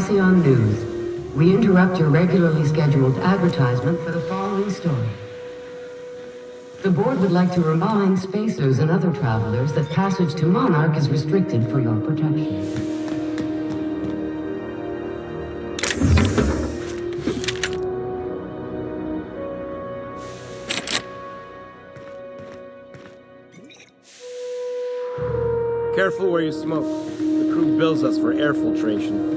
Halcyon News. We interrupt your regularly scheduled advertisement for the following story. The board would like to remind spacers and other travelers that passage to Monarch is restricted for your protection. Careful where you smoke. The crew bills us for air filtration.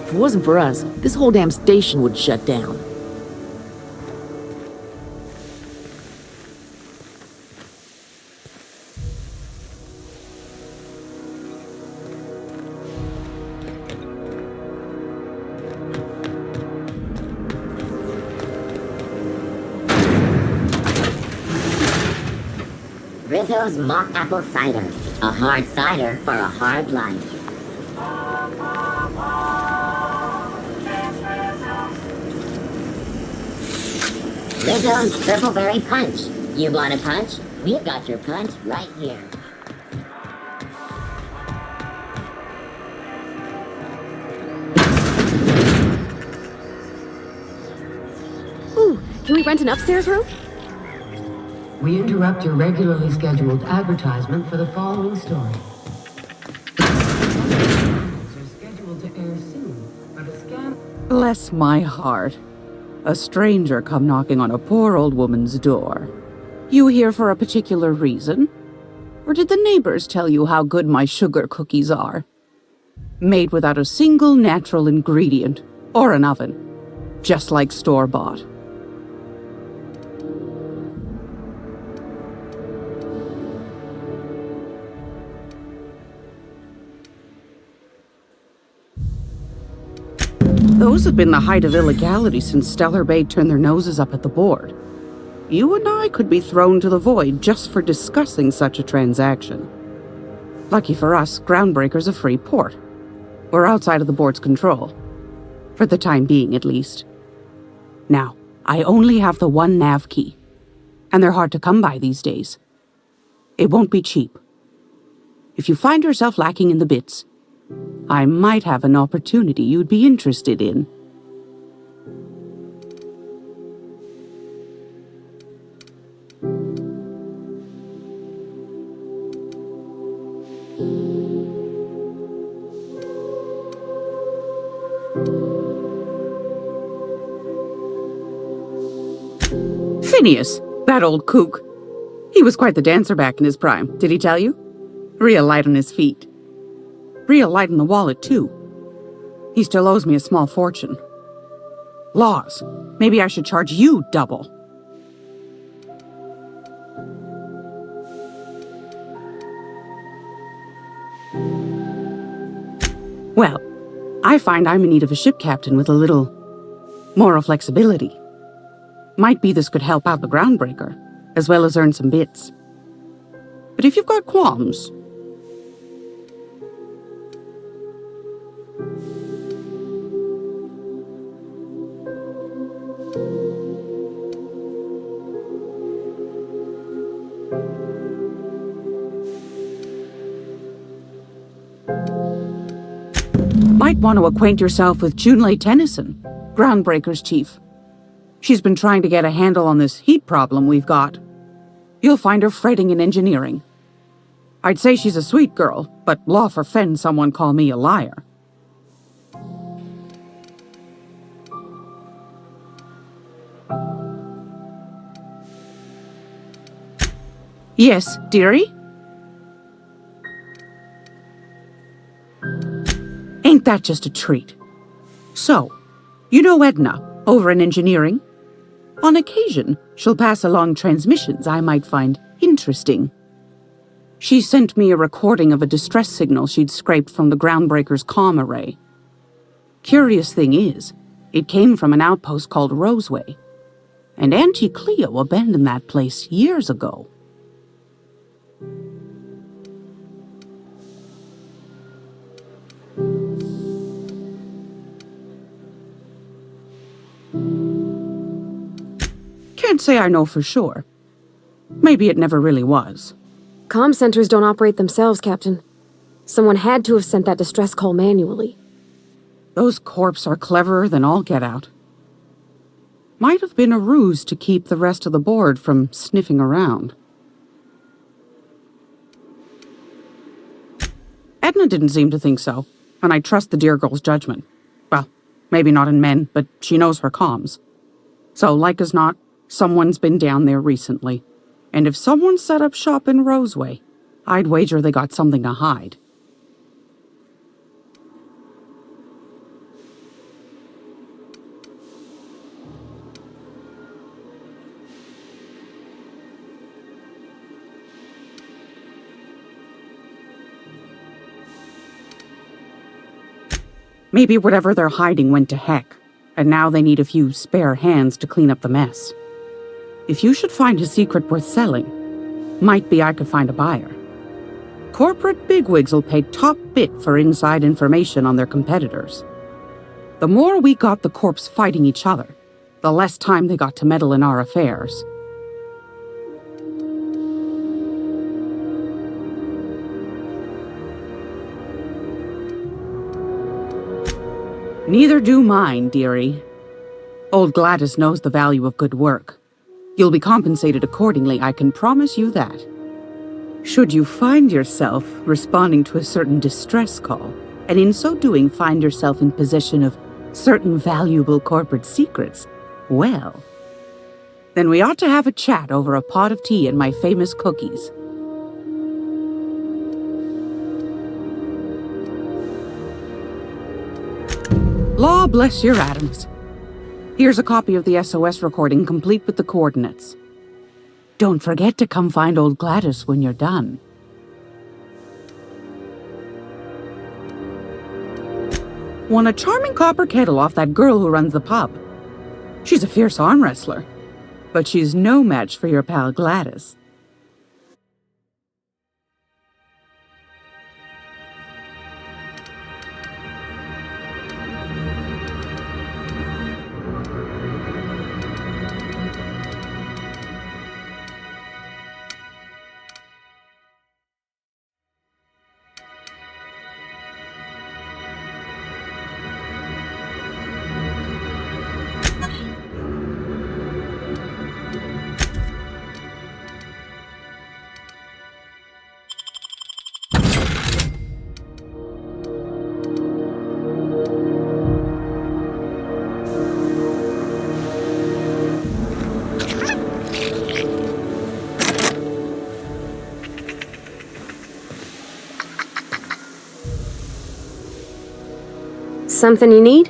If it wasn't for us, this whole damn station would shut down. Rizzo's mock apple cider. A hard cider for a hard life. Rizzo's triple berry punch. You want a punch? We've got your punch right here. Ooh, can we rent an upstairs room? We interrupt your regularly scheduled advertisement for the following story. Are scheduled to air soon, but a scan... Bless my heart. A stranger come knocking on a poor old woman's door. You here for a particular reason? Or did the neighbors tell you how good my sugar cookies are? Made without a single natural ingredient, or an oven. Just like store-bought. Those have been the height of illegality since Stellar Bay turned their noses up at the board. You and I could be thrown to the void just for discussing such a transaction. Lucky for us, Groundbreaker's a free port. We're outside of the board's control. For the time being, at least. Now, I only have the one nav key. And they're hard to come by these days. It won't be cheap. If you find yourself lacking in the bits, I might have an opportunity you'd be interested in. Phineas, that old kook. He was quite the dancer back in his prime, did he tell you? Real light on his feet. Real light in the wallet, too. He still owes me a small fortune. Laws. Maybe I should charge you double. Well, I find I'm in need of a ship captain with a little moral flexibility. Might be this could help out the Groundbreaker, as well as earn some bits. But if you've got qualms... Might want to acquaint yourself with Junlei Tennyson, Groundbreaker's chief. She's been trying to get a handle on this heat problem we've got. You'll find her fretting in engineering, I'd say she's a sweet girl, but law forfend someone call me a liar. Yes, dearie? Ain't that just a treat? So, you know Edna, over in engineering? On occasion, she'll pass along transmissions I might find interesting. She sent me a recording of a distress signal she'd scraped from the groundbreaker's comm array. Curious thing is, it came from an outpost called Roseway, and Auntie Cleo abandoned that place years ago. Can't say I know for sure. Maybe it never really was. Comm centers don't operate themselves, Captain. Someone had to have sent that distress call manually. Those corps are cleverer than all get out. Might have been a ruse to keep the rest of the board from sniffing around. Edna didn't seem to think so, and I trust the dear girl's judgment. Well, maybe not in men, but she knows her comms. So, like as not, someone's been down there recently. And if someone set up shop in Roseway, I'd wager they got something to hide. Maybe whatever they're hiding went to heck, and now they need a few spare hands to clean up the mess. If you should find a secret worth selling, might be I could find a buyer. Corporate bigwigs will pay top bit for inside information on their competitors. The more we got the corps fighting each other, the less time they got to meddle in our affairs. Neither do mine, dearie. Old Gladys knows the value of good work. You'll be compensated accordingly, I can promise you that. Should you find yourself responding to a certain distress call, and in so doing find yourself in possession of certain valuable corporate secrets, well, then we ought to have a chat over a pot of tea and my famous cookies. Law bless your atoms. Here's a copy of the SOS recording, complete with the coordinates. Don't forget to come find old Gladys when you're done. Won a charming copper kettle off that girl who runs the pub. She's a fierce arm wrestler, but she's no match for your pal Gladys. Something you need?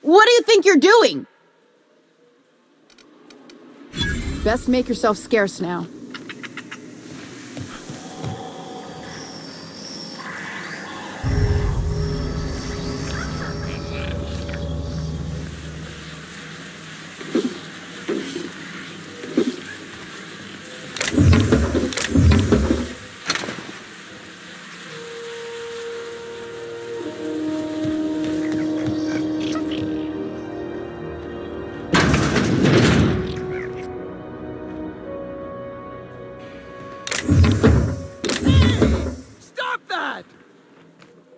What do you think you're doing? Best make yourself scarce now.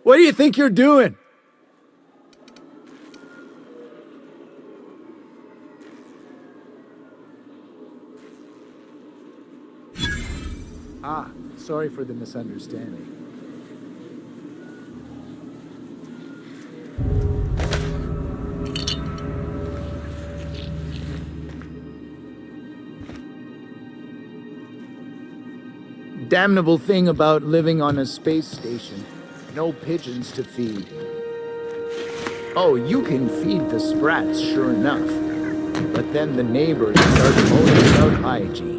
What do you think you're doing? Ah, sorry for the misunderstanding. Damnable thing about living on a space station. No pigeons to feed. Oh, you can feed the sprats, sure enough. But then the neighbors start moaning about hygiene.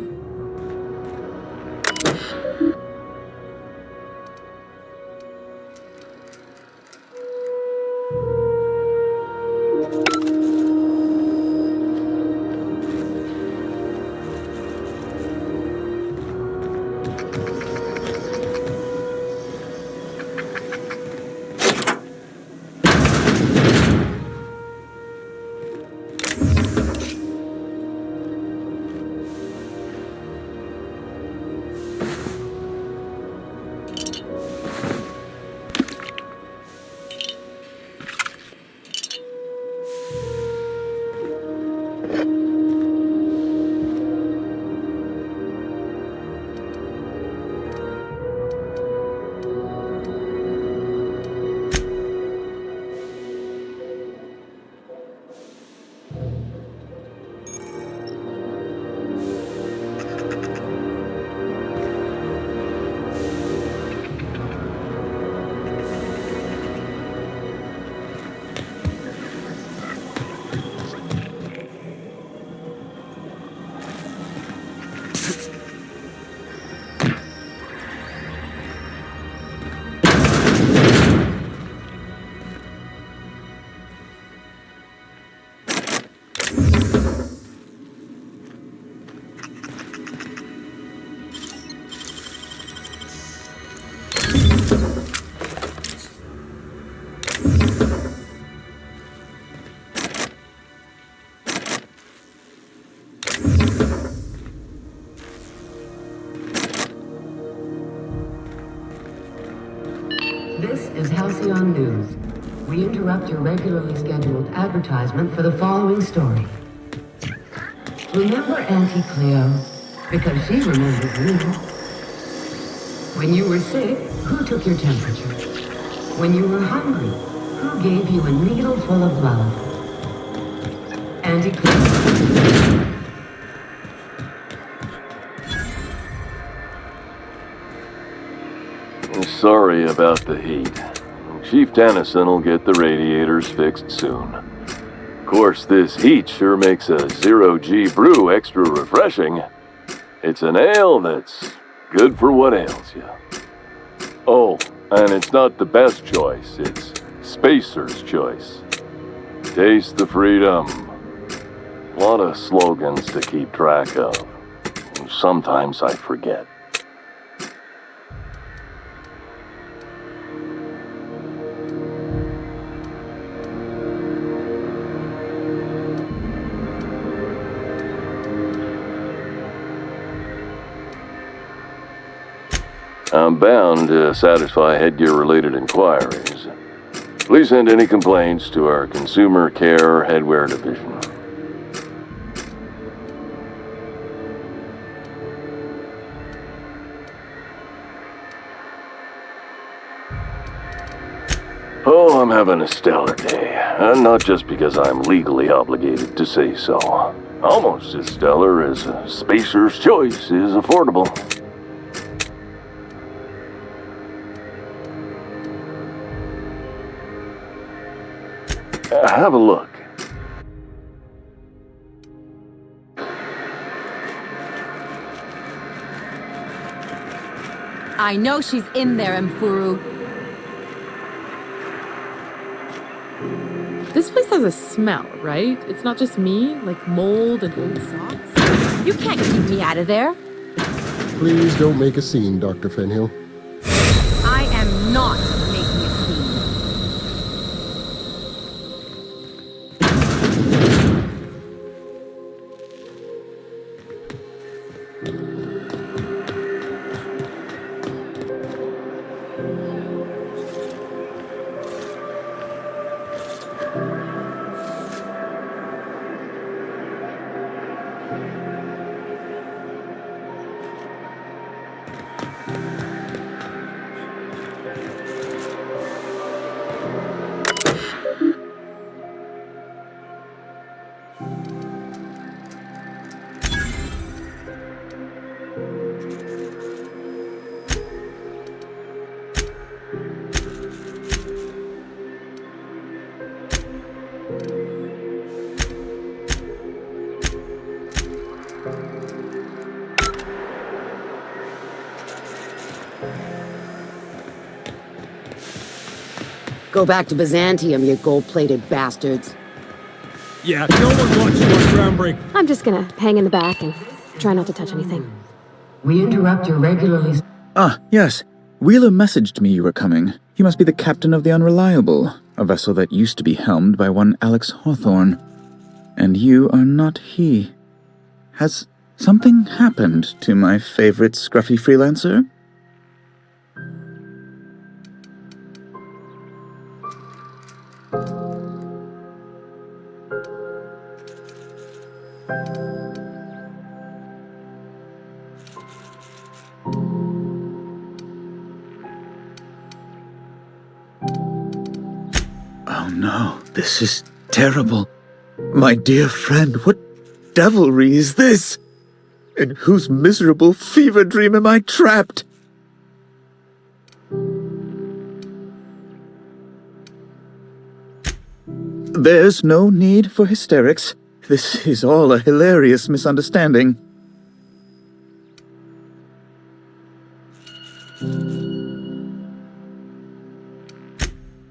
This is Halcyon News. We interrupt your regularly scheduled advertisement for the following story. Remember Auntie Cleo? Because she remembers you. When you were sick, who took your temperature? When you were hungry, who gave you a needle full of love? Auntie Cleo. Sorry about the heat. Chief Tennyson will get the radiators fixed soon. Of course, this heat sure makes a zero-G brew extra refreshing. It's an ale that's good for what ails you. Oh, and it's not the best choice, it's Spacer's choice. Taste the freedom. A lot of slogans to keep track of. Sometimes I forget. I'm bound to satisfy headgear-related inquiries. Please send any complaints to our Consumer Care Headwear Division. Oh, I'm having a stellar day. And not just because I'm legally obligated to say so. Almost as stellar as a Spacer's Choice is affordable. Have a look. I know she's in there, Mfuru. This place has a smell, right? It's not just me, like mold and old socks. You can't keep me out of there. Please don't make a scene, Dr. Fenhill. I am not making a scene. Go back to Byzantium, you gold-plated bastards. Yeah, no one wants you on groundbreak. I'm just gonna hang in the back and try not to touch anything. We interrupt your regularly... Ah, yes. Wheeler messaged me you were coming. He must be the captain of the Unreliable, a vessel that used to be helmed by one Alex Hawthorne. And you are not he. Has something happened to my favorite scruffy freelancer? Oh no, this is terrible. My dear friend, what devilry is this? In whose miserable fever dream am I trapped? There's no need for hysterics. This is all a hilarious misunderstanding.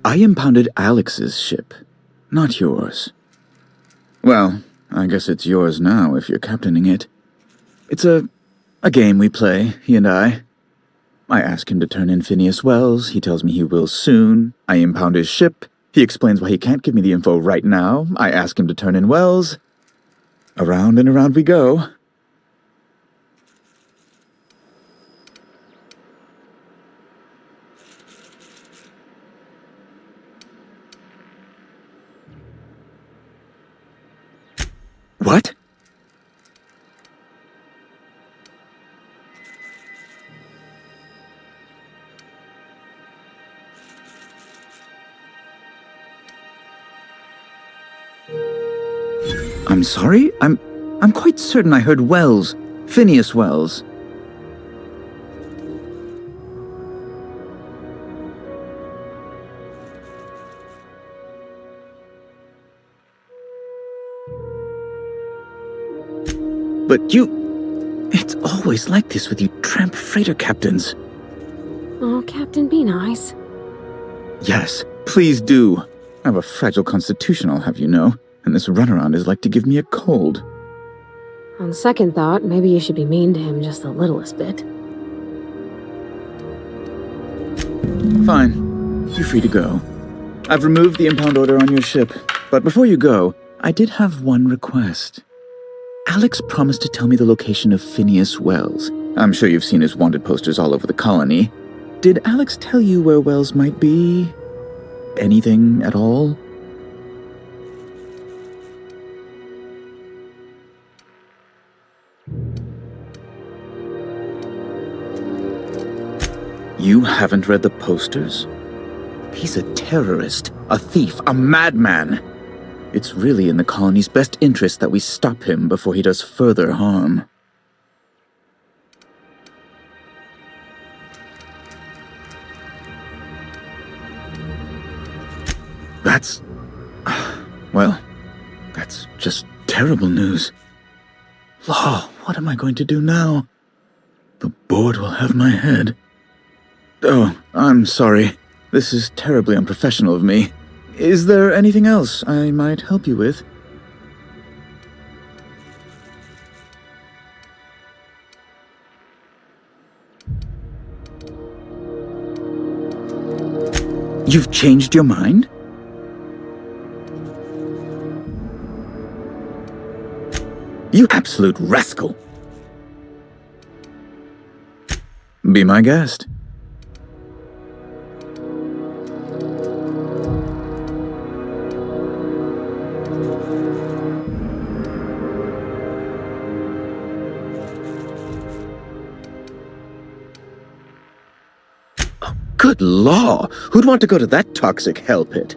I impounded Alex's ship, not yours. Well, I guess it's yours now if you're captaining it. It's a game we play, he and I. I ask him to turn in Phineas Wells, he tells me he will soon. I impound his ship, he explains why he can't give me the info right now. I ask him to turn in Wells. Around and around we go. What? I'm sorry? I'm quite certain I heard Wells. Phineas Wells. But you... It's always like this with you tramp freighter captains. Oh, Captain, be nice. Yes, please do. I have a fragile constitution, I'll have you know, and this runaround is like to give me a cold. On second thought, maybe you should be mean to him just the littlest bit. Fine. You're free to go. I've removed the impound order on your ship, but before you go, I did have one request. Alex promised to tell me the location of Phineas Wells. I'm sure you've seen his wanted posters all over the colony. Did Alex tell you where Wells might be? Anything at all? You haven't read the posters? He's a terrorist, a thief, a madman. It's really in the colony's best interest that we stop him before he does further harm. That's... well, that's just terrible news. Law, what am I going to do now? The board will have my head. Oh, I'm sorry. This is terribly unprofessional of me. Is there anything else I might help you with? You've changed your mind? You absolute rascal! Be my guest. Good law! Who'd want to go to that toxic hell pit?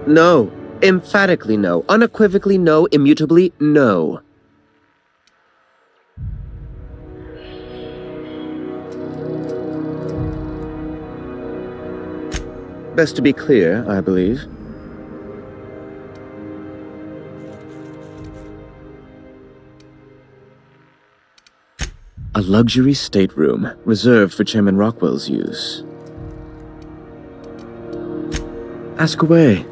No. Emphatically no. Unequivocally no. Immutably no. Best to be clear, I believe. A luxury stateroom reserved for Chairman Rockwell's use. Ask away.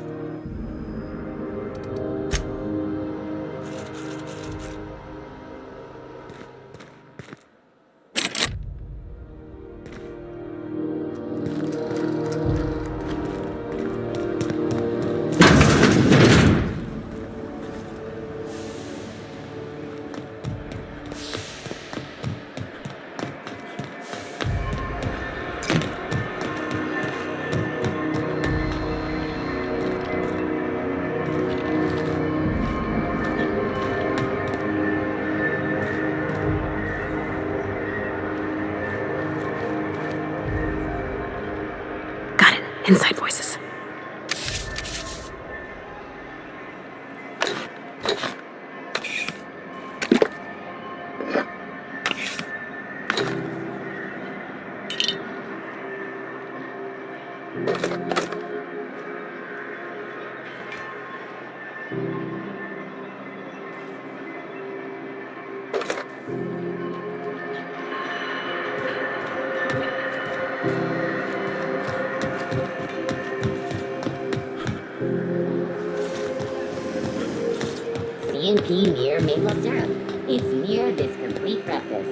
Inside voices. CNP near maple syrup. It's near this complete breakfast.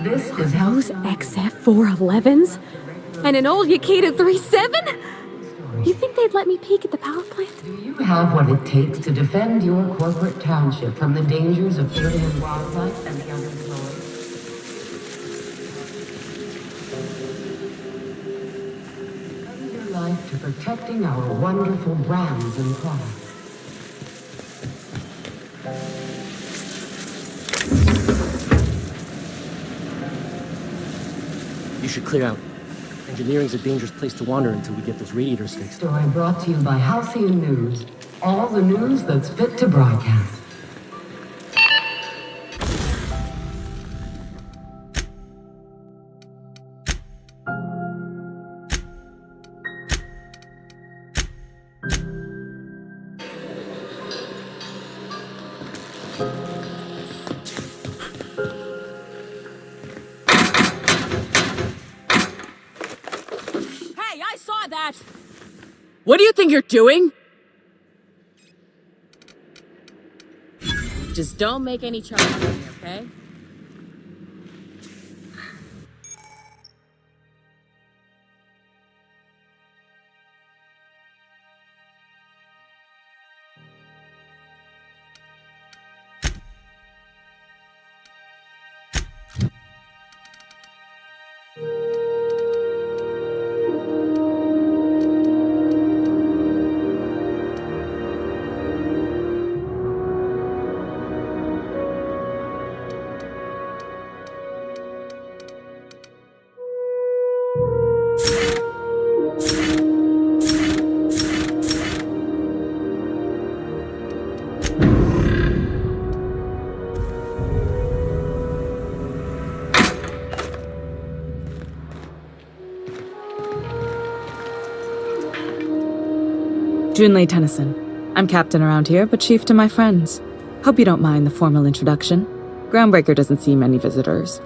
This is Those XF411s? And an old Yakita 37? You think they'd let me peek at the power plant? Do you have what it takes to defend your corporate township from the dangers of alien wildlife and the unemployed? Spend your life to protecting our wonderful brands and products. You should clear out. Engineering's a dangerous place to wander until we get those radiators fixed. Story brought to you by Halcyon News. All the news that's fit to broadcast. What do you think you're doing? Just don't make any trouble for me, okay? Junlei Tennyson. I'm captain around here, but chief to my friends. Hope you don't mind the formal introduction. Groundbreaker doesn't see many visitors.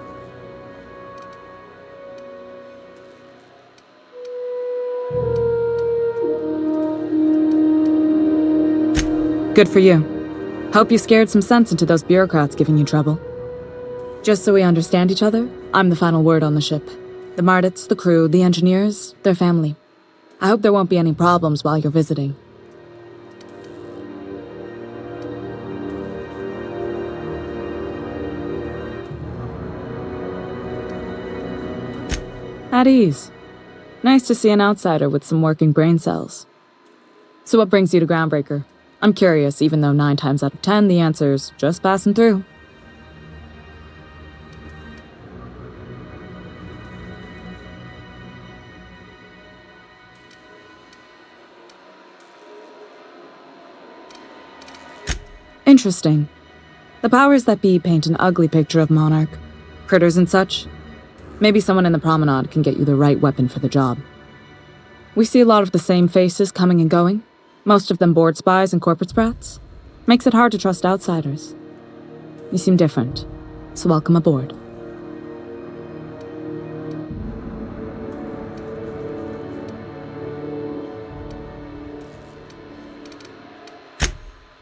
Good for you. Hope you scared some sense into those bureaucrats giving you trouble. Just so we understand each other, I'm the final word on the ship. The Mardits, the crew, the engineers, their family. I hope there won't be any problems while you're visiting. At ease. Nice to see an outsider with some working brain cells. So what brings you to Groundbreaker? I'm curious, even though 9 times out of 10 the answer's just passing through. Interesting. The powers that be paint an ugly picture of Monarch. Critters and such. Maybe someone in the promenade can get you the right weapon for the job. We see a lot of the same faces coming and going, most of them board spies and corporate sprats. Makes it hard to trust outsiders. You seem different, so welcome aboard.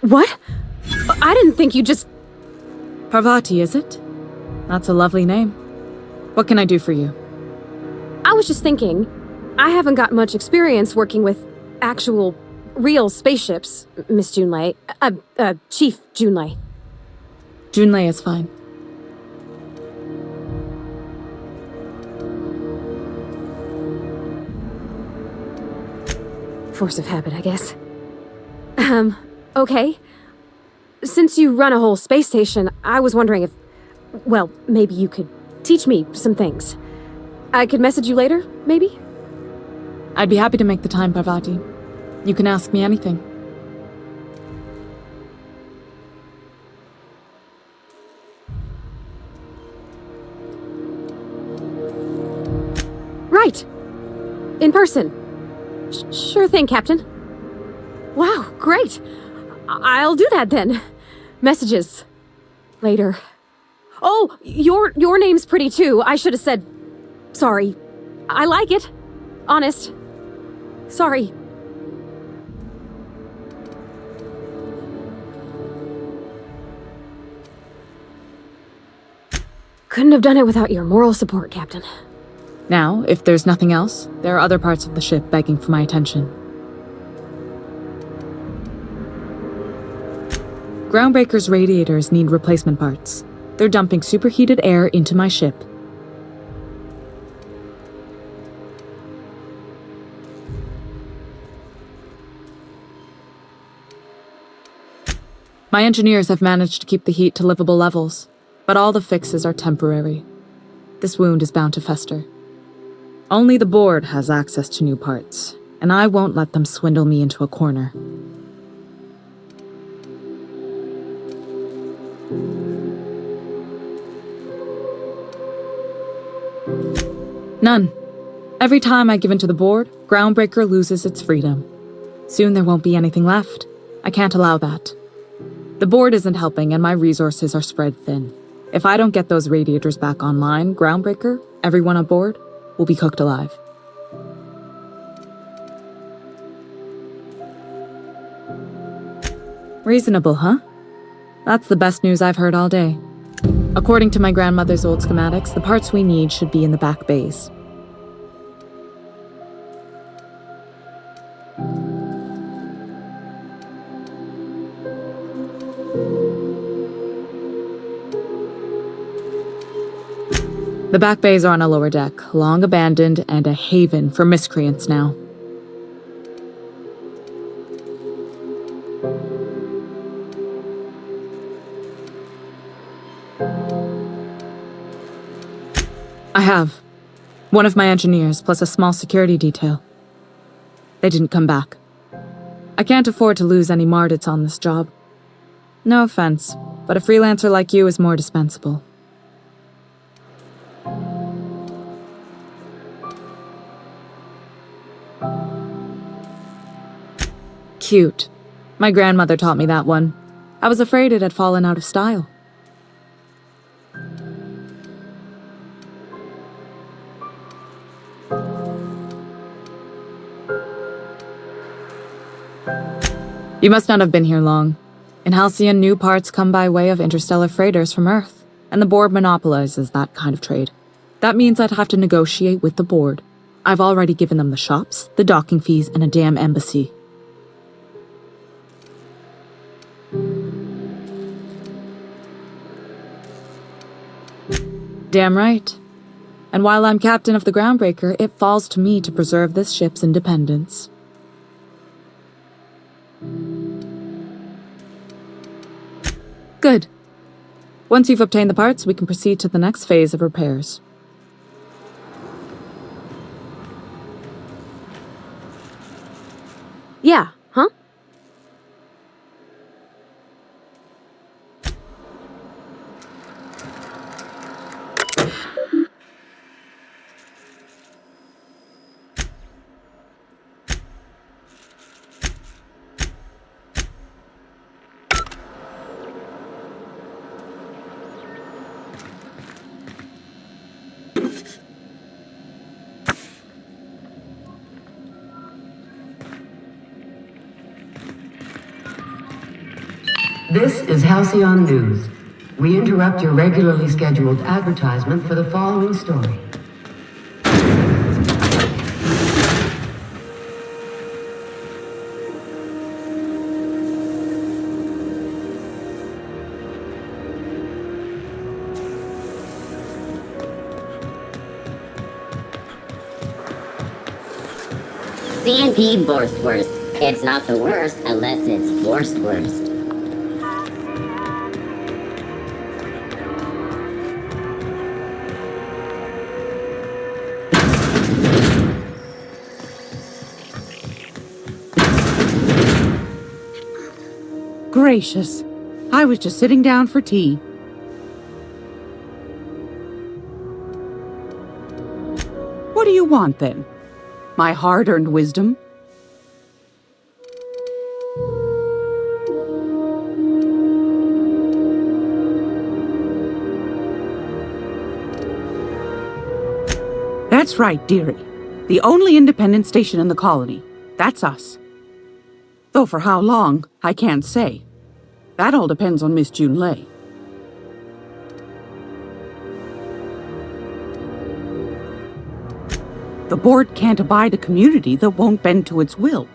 What? I didn't think you just... Parvati, is it? That's a lovely name. What can I do for you? I was just thinking, I haven't got much experience working with actual, real spaceships, Miss Junlei. Chief Junlei. Junlei is fine. Force of habit, I guess. Okay. Since you run a whole space station, I was wondering if... Well, maybe you could teach me some things. I could message you later, maybe? I'd be happy to make the time, Parvati. You can ask me anything. Right. In person. Sure thing, Captain. Wow, great. I'll do that then. Messages. Later. Oh, your name's pretty too. I should have said... Sorry. I like it. Honest. Sorry. Couldn't have done it without your moral support, Captain. Now, if there's nothing else, there are other parts of the ship begging for my attention. Groundbreaker's radiators need replacement parts. They're dumping superheated air into my ship. My engineers have managed to keep the heat to livable levels, but all the fixes are temporary. This wound is bound to fester. Only the board has access to new parts, and I won't let them swindle me into a corner. None. Every time I give in to the board, Groundbreaker loses its freedom. Soon there won't be anything left. I can't allow that. The board isn't helping and my resources are spread thin. If I don't get those radiators back online, Groundbreaker, everyone aboard, will be cooked alive. Reasonable, huh? That's the best news I've heard all day. According to my grandmother's old schematics, the parts we need should be in the back bays. The back bays are on a lower deck, long abandoned and a haven for miscreants now. I have. One of my engineers, plus a small security detail. They didn't come back. I can't afford to lose any Mardits on this job. No offense, but a freelancer like you is more dispensable. Cute. My grandmother taught me that one. I was afraid it had fallen out of style. You must not have been here long. In Halcyon, new parts come by way of interstellar freighters from Earth, and the board monopolizes that kind of trade. That means I'd have to negotiate with the board. I've already given them the shops, the docking fees, and a damn embassy. Damn right. And while I'm captain of the Groundbreaker, it falls to me to preserve this ship's independence. Good. Once you've obtained the parts, we can proceed to the next phase of repairs. Yeah, huh? This is Halcyon News. We interrupt your regularly scheduled advertisement for the following story. CNP Borstwurst. It's not the worst unless it's Borstwurst. Gracious. I was just sitting down for tea. What do you want, then? My hard-earned wisdom? That's right, dearie. The only independent station in the colony. That's us. Though for how long, I can't say. That all depends on Miss Junlei. The board can't abide a community that won't bend to its will.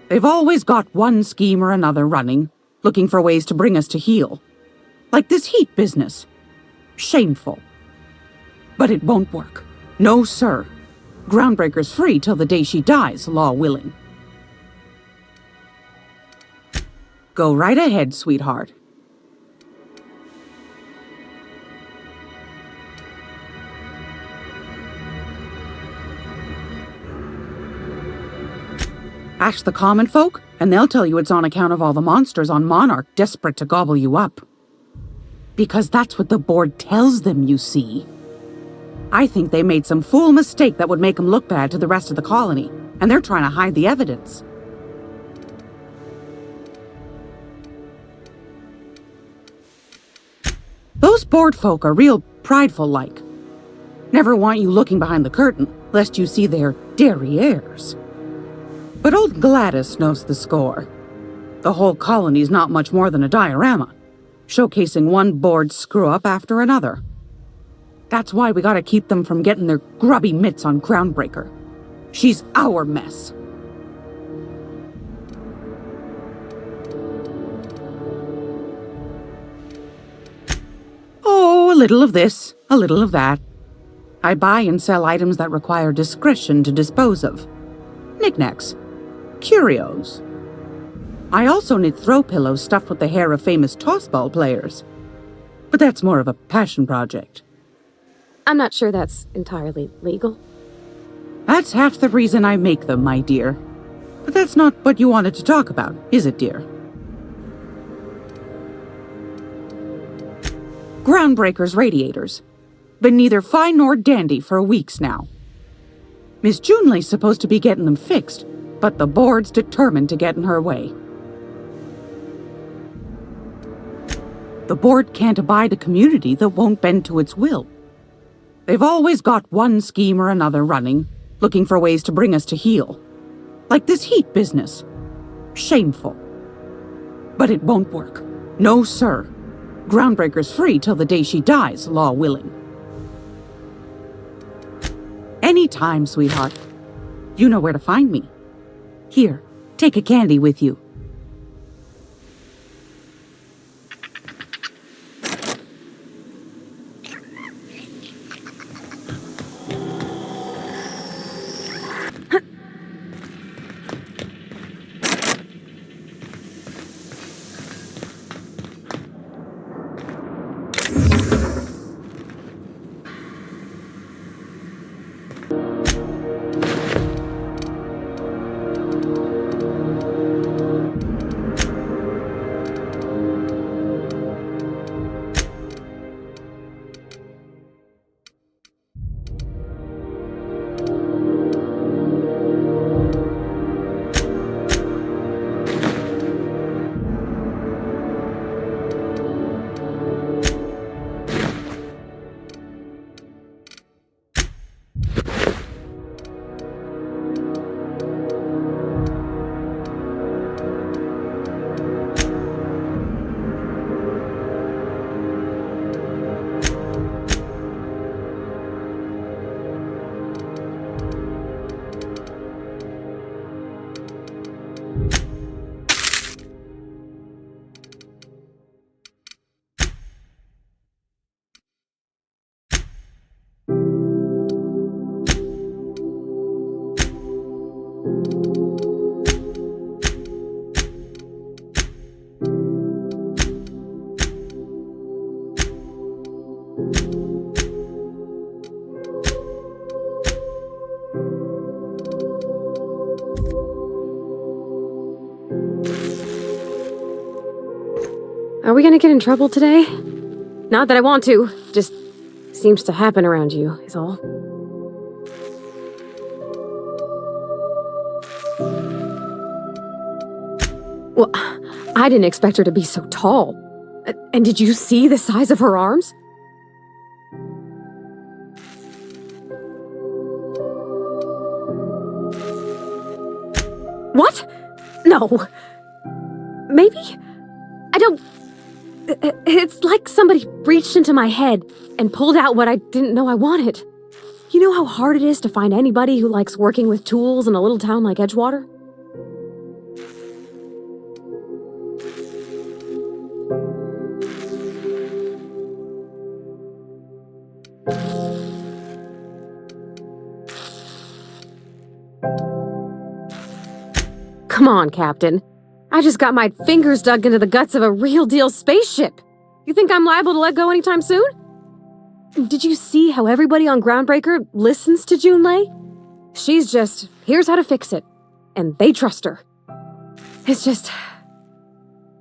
They've always got one scheme or another running, looking for ways to bring us to heel. Like this heat business. Shameful. But it won't work. No, sir. Groundbreaker's free till the day she dies, law willing. Go right ahead, sweetheart. Ask the common folk, and they'll tell you it's on account of all the monsters on Monarch desperate to gobble you up. Because that's what the board tells them, you see. I think they made some fool mistake that would make them look bad to the rest of the colony, and they're trying to hide the evidence. Those board folk are real prideful-like. Never want you looking behind the curtain, lest you see their derrieres. But old Gladys knows the score. The whole colony's not much more than a diorama, showcasing one board screw-up after another. That's why we gotta keep them from getting their grubby mitts on Groundbreaker. She's our mess. Oh, a little of this, a little of that. I buy and sell items that require discretion to dispose of. Knickknacks. Curios. I also knit throw pillows stuffed with the hair of famous tossball players. But that's more of a passion project. I'm not sure that's entirely legal. That's half the reason I make them, my dear. But that's not what you wanted to talk about, is it, dear? Groundbreaker's radiators. Been neither fine nor dandy for weeks now. Miss Junlei's supposed to be getting them fixed, but the board's determined to get in her way. The board can't abide a community that won't bend to its will. They've always got one scheme or another running, looking for ways to bring us to heel. Like this heat business. Shameful. But it won't work. No, sir. Groundbreaker's free till the day she dies, law willing. Anytime, sweetheart. You know where to find me. Here, take a candy with you. Are we gonna get in trouble today? Not that I want to, just seems to happen around you, is all. Well, I didn't expect her to be so tall. And did you see the size of her arms? What? No. Maybe? I don't... It's like somebody reached into my head and pulled out what I didn't know I wanted. You know how hard it is to find anybody who likes working with tools in a little town like Edgewater? Come on, Captain. I just got my fingers dug into the guts of a real-deal spaceship. You think I'm liable to let go anytime soon? Did you see how everybody on Groundbreaker listens to Junlei? She's just, here's how to fix it. And they trust her. It's just...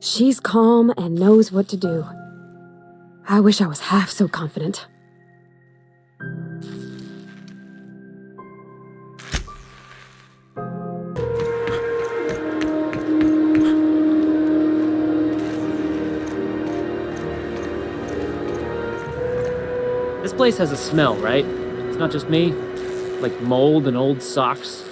she's calm and knows what to do. I wish I was half so confident. This place has a smell, right? It's not just me. Like mold and old socks.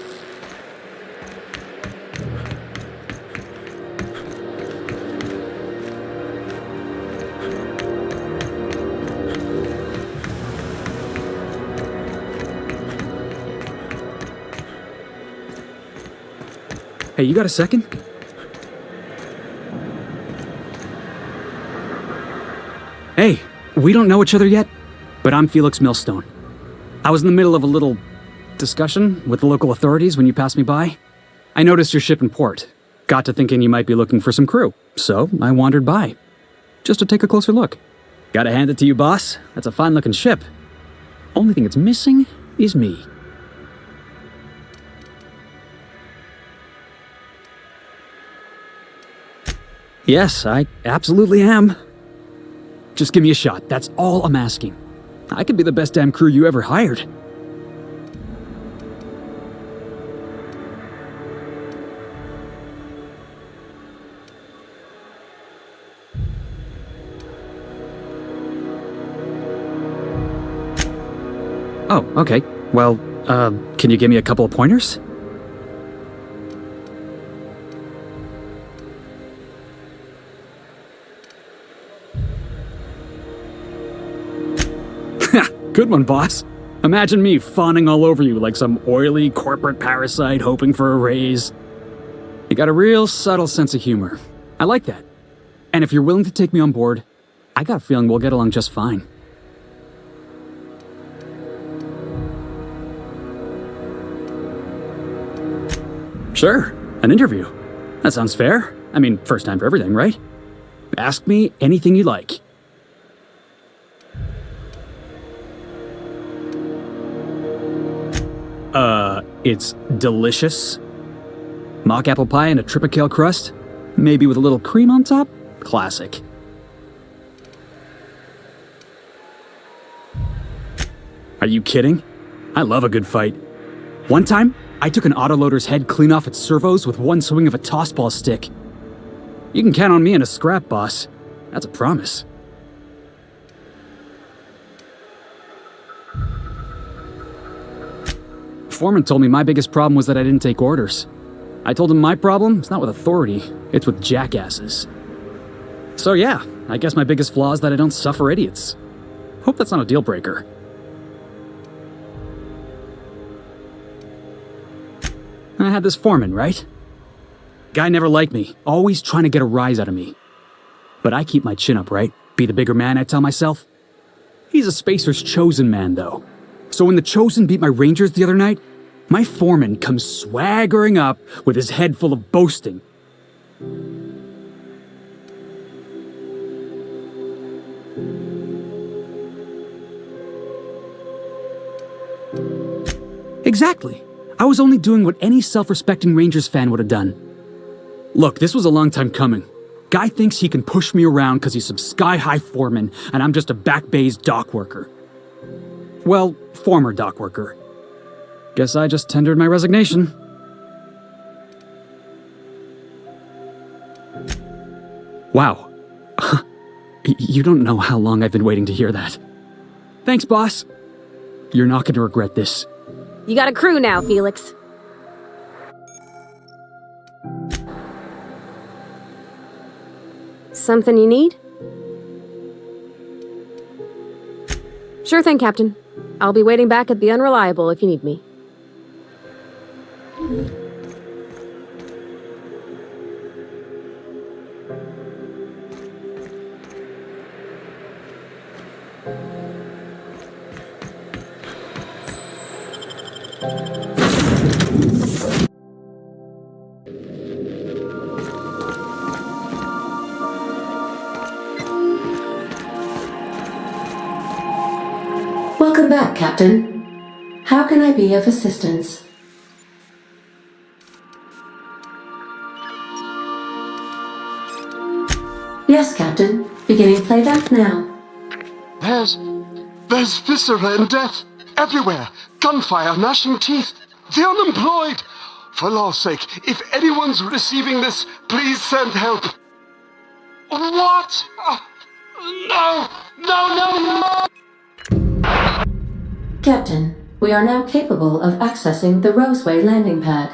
Hey, you got a second? Hey, we don't know each other yet, but I'm Felix Millstone. I was in the middle of a little discussion with the local authorities when you passed me by. I noticed your ship in port. Got to thinking you might be looking for some crew, so I wandered by. Just to take a closer look. Gotta hand it to you, boss. That's a fine-looking ship. Only thing it's missing is me. Yes, I absolutely am. Just give me a shot. That's all I'm asking. I could be the best damn crew you ever hired. Oh, okay. Well, can you give me a couple of pointers? Good one, boss. Imagine me fawning all over you like some oily corporate parasite hoping for a raise. You got a real subtle sense of humor. I like that. And if you're willing to take me on board, I got a feeling we'll get along just fine. Sure, an interview. That sounds fair. I mean, first time for everything, right? Ask me anything you like. It's delicious. Mock apple pie and a tripicale crust, maybe with a little cream on top. Classic. Are you kidding? I love a good fight. One time, I took an autoloader's head clean off its servos with one swing of a tossball stick. You can count on me in a scrap, boss. That's a promise. Foreman told me my biggest problem was that I didn't take orders. I told him my problem is not with authority, it's with jackasses. So yeah, I guess my biggest flaw is that I don't suffer idiots. Hope that's not a deal breaker. I had this foreman, right? Guy never liked me, always trying to get a rise out of me. But I keep my chin up, right? Be the bigger man, I tell myself. He's a Spacer's chosen man, though. So when the Chosen beat my Rangers the other night, My foreman comes swaggering up with his head full of boasting. Exactly. I was only doing what any self-respecting Rangers fan would have done. Look, this was a long time coming. Guy thinks he can push me around because he's some sky-high foreman, and I'm just a back bay's dock worker. Well, former dock worker. Guess I just tendered my resignation. Wow. You don't know how long I've been waiting to hear that. Thanks, boss. You're not going to regret this. You got a crew now, Felix. Something you need? Sure thing, Captain. I'll be waiting back at the Unreliable if you need me. Welcome back, Captain. How can I be of assistance? Yes, Captain. Beginning playback now. There's viscera and death everywhere. Gunfire, gnashing teeth. The unemployed. For law's sake, if anyone's receiving this, please send help. What? No! Captain, we are now capable of accessing the Roseway landing pad.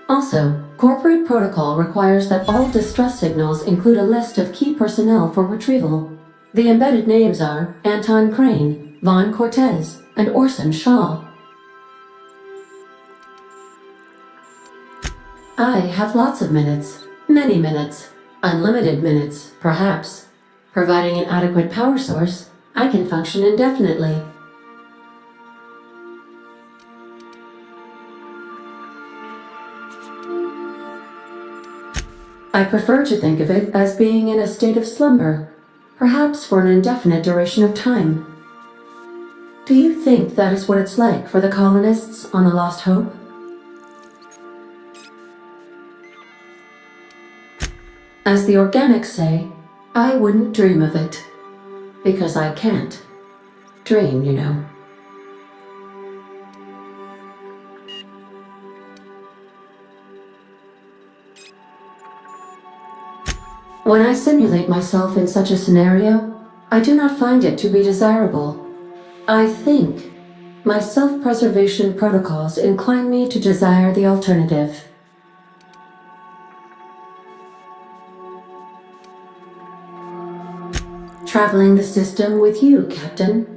Also, corporate protocol requires that all distress signals include a list of key personnel for retrieval. The embedded names are Anton Crane, Vaughn Cortez, and Orson Shaw. I have lots of minutes. Many minutes. Unlimited minutes, perhaps. Providing an adequate power source, I can function indefinitely. I prefer to think of it as being in a state of slumber, perhaps for an indefinite duration of time. Do you think that is what it's like for the colonists on the Lost Hope? As the organics say, I wouldn't dream of it. Because I can't. Dream, you know. When I simulate myself in such a scenario, I do not find it to be desirable. I think my self-preservation protocols incline me to desire the alternative. Traveling the system with you, Captain.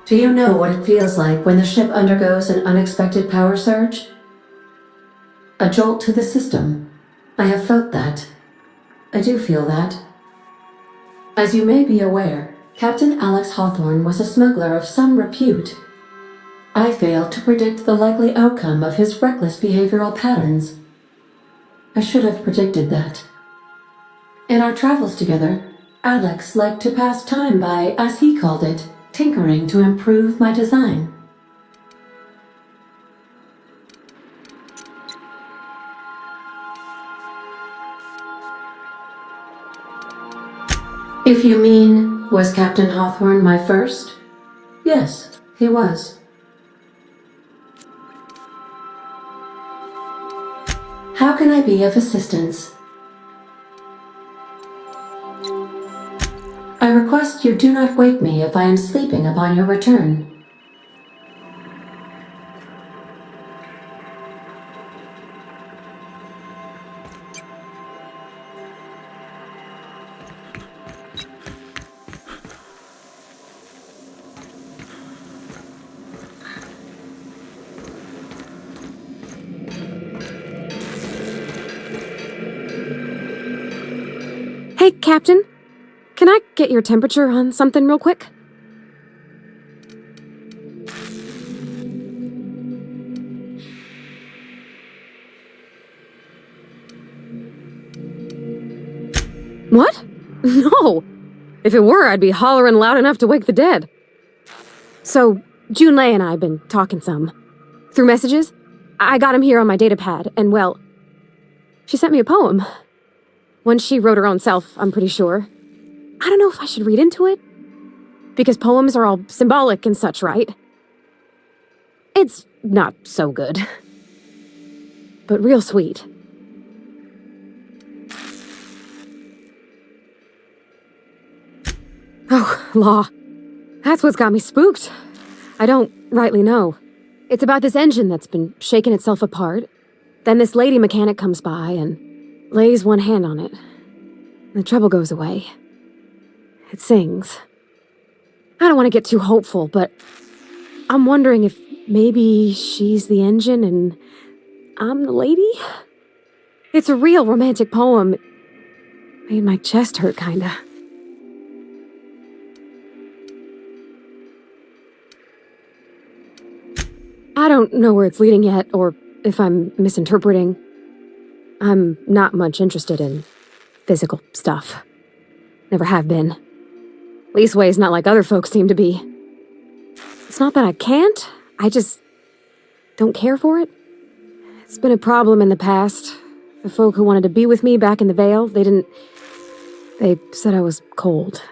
Do you know what it feels like when the ship undergoes an unexpected power surge? A jolt to the system. I have felt that. I do feel that. As you may be aware, Captain Alex Hawthorne was a smuggler of some repute. I failed to predict the likely outcome of his reckless behavioral patterns. I should have predicted that. In our travels together, Alex liked to pass time by, as he called it, tinkering to improve my design. If you mean, was Captain Hawthorne my first? Yes, he was. How can I be of assistance? I request you do not wake me if I am sleeping upon your return. Hey, Captain. get your temperature on something real quick? What? No! If it were, I'd be hollering loud enough to wake the dead. So, Junlei and I have been talking some. Through messages? I got him here on my datapad, and well, she sent me a poem. One she wrote her own self, I'm pretty sure. I don't know if I should read into it. Because poems are all symbolic and such, right? It's not so good. But real sweet. Oh, law. That's what's got me spooked. I don't rightly know. It's about this engine that's been shaking itself apart. Then this lady mechanic comes by and lays one hand on it. The trouble goes away. It sings. I don't want to get too hopeful, but I'm wondering if maybe she's the engine and I'm the lady? It's a real romantic poem. Made my chest hurt, kinda. I don't know where it's leading yet, or if I'm misinterpreting. I'm not much interested in physical stuff. Never have been. Leastways, not like other folks seem to be. It's not that I can't, I just don't care for it. It's been a problem in the past. The folk who wanted to be with me back in the Vale, they said I was cold.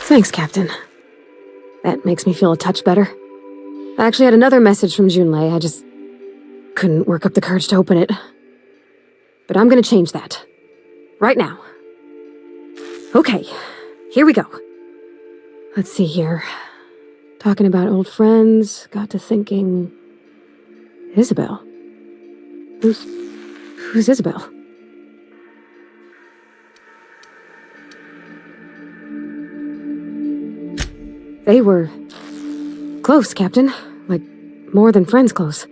Thanks, Captain. That makes me feel a touch better. I actually had another message from Junlei, I just couldn't work up the courage to open it. But I'm gonna change that. Right now. Okay, here we go. Let's see here. Talking about old friends, got to thinking... Isabel? Who's Isabel? They were close, Captain. Like, more than friends close.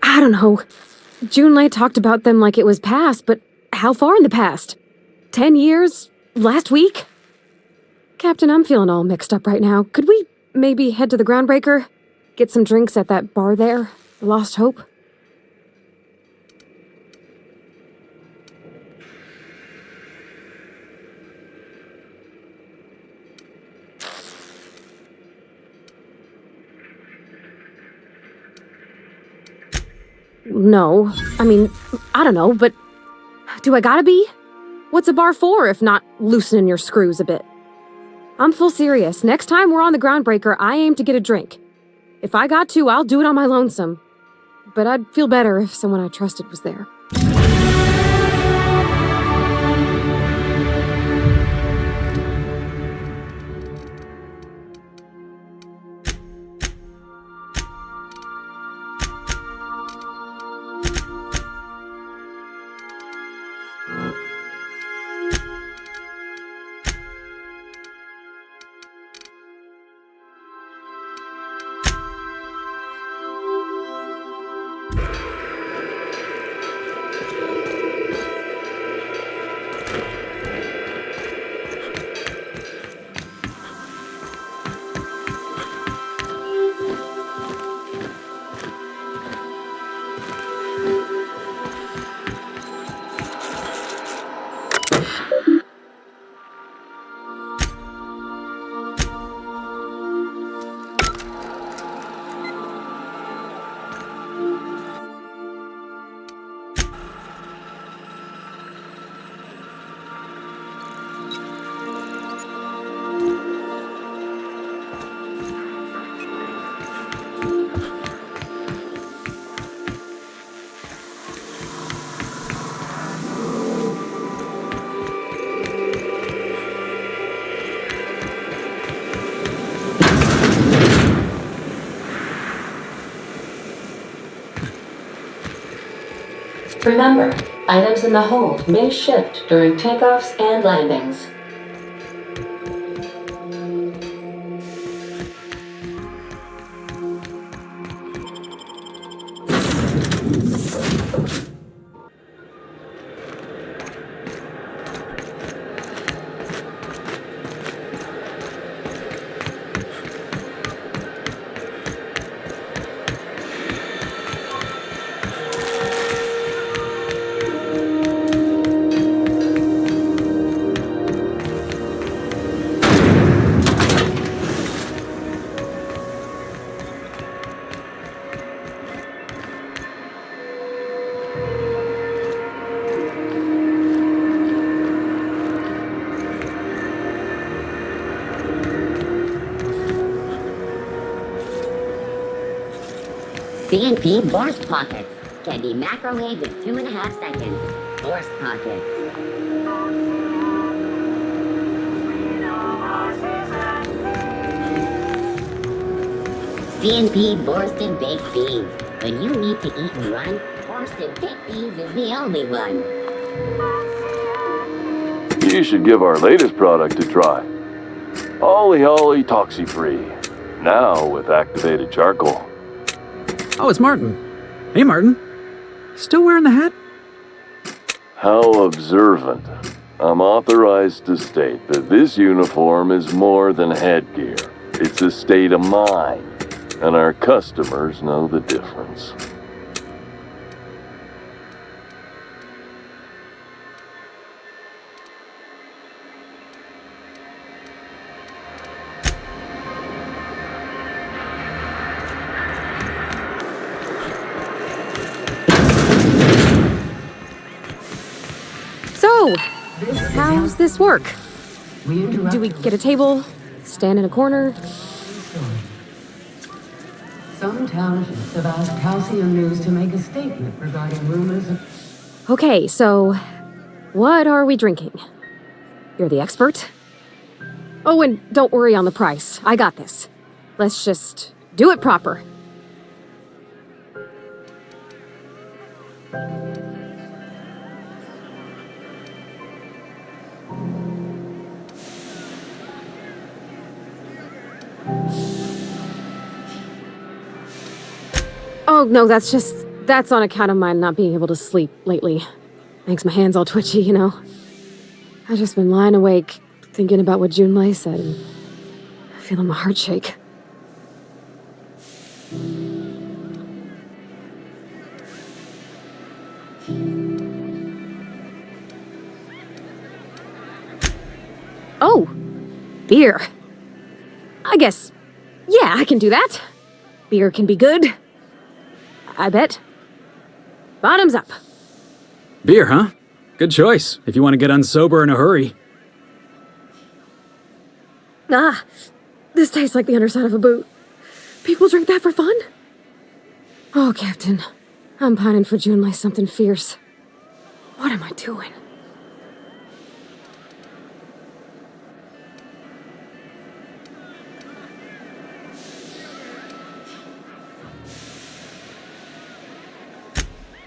I don't know. Junlei talked about them like it was past, but how far in the past? 10 years? Last week? Captain, I'm feeling all mixed up right now. Could we maybe head to the Groundbreaker? Get some drinks at that bar there? The Lost Hope? No. I mean, I don't know, but do I gotta be? What's a bar for if not loosening your screws a bit? I'm full serious. Next time we're on the Groundbreaker, I aim to get a drink. If I got to, I'll do it on my lonesome. But I'd feel better if someone I trusted was there. Remember, items in the hold may shift during takeoffs and landings. CNP Burst Pockets can be macrowaved in 2.5 seconds. Burst Pockets. CNP Borsted Baked Beans. When you need to eat and run, Borsted Baked Beans is the only one. You should give our latest product a try. Holly Holly Toxi-Free. Now with activated charcoal. Oh, it's Martin. Hey, Martin. Still wearing the hat? How observant. I'm authorized to state that this uniform is more than headgear. It's a state of mind, and our customers know the difference. So, how's this work? Do we get a table? Stand in a corner? Some townships have asked Halcyon News to make a statement regarding rumors of... Okay, so what are we drinking? You're the expert? Oh, and don't worry on the price. I got this. Let's just do it proper. Oh, no, that's on account of my not being able to sleep lately. Makes my hands all twitchy, you know. I've just been lying awake, thinking about what Junlei said, and feeling my heart shake. Oh, beer. I guess, yeah, I can do that. Beer can be good. I bet. Bottoms up. Beer, huh? Good choice, if you want to get unsober in a hurry. Ah, this tastes like the underside of a boot. People drink that for fun? Oh, Captain, I'm pining for Junlei something fierce. What am I doing?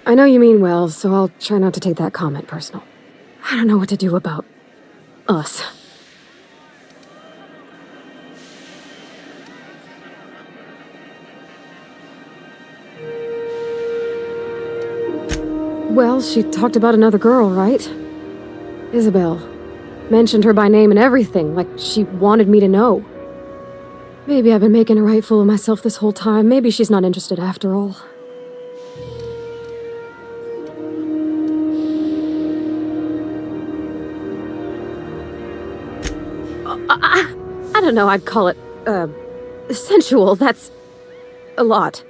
I know you mean well, so I'll try not to take that comment personal. I don't know what to do about us. Well, she talked about another girl, right? Isabel. Mentioned her by name and everything, like she wanted me to know. Maybe I've been making a right fool of myself this whole time. Maybe she's not interested after all. I don't know, I'd call it, sensual. That's a lot.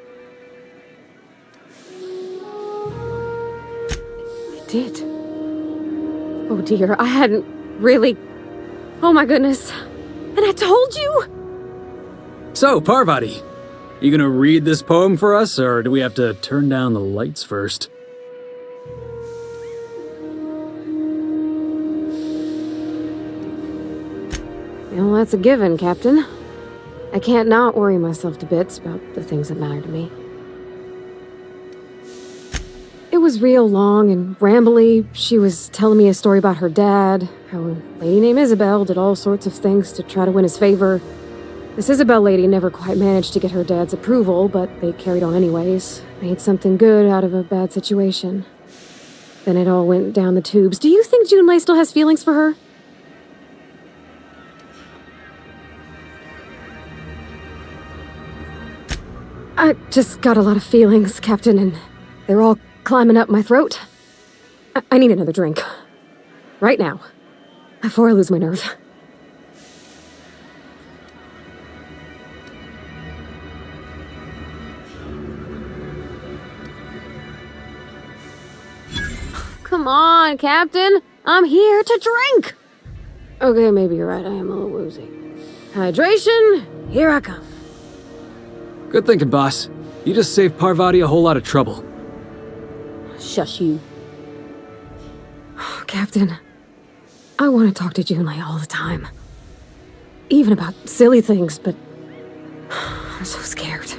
It did. Oh dear, I hadn't really... Oh my goodness. And I told you! So, Parvati, you gonna read this poem for us, or do we have to turn down the lights first? Well, that's a given, Captain. I can't not worry myself to bits about the things that matter to me. It was real long and rambly. She was telling me a story about her dad, how a lady named Isabel did all sorts of things to try to win his favor. This Isabel lady never quite managed to get her dad's approval, but they carried on anyways. Made something good out of a bad situation. Then it all went down the tubes. Do you think Junlei still has feelings for her? I just got a lot of feelings, Captain, and they're all climbing up my throat. I need another drink. Right now. Before I lose my nerve. Come on, Captain. I'm here to drink. Okay, maybe you're right. I am a little woozy. Hydration, here I come. Good thinking, boss. You just saved Parvati a whole lot of trouble. Shush you. Captain, I want to talk to Junlei all the time. Even about silly things, but I'm so scared.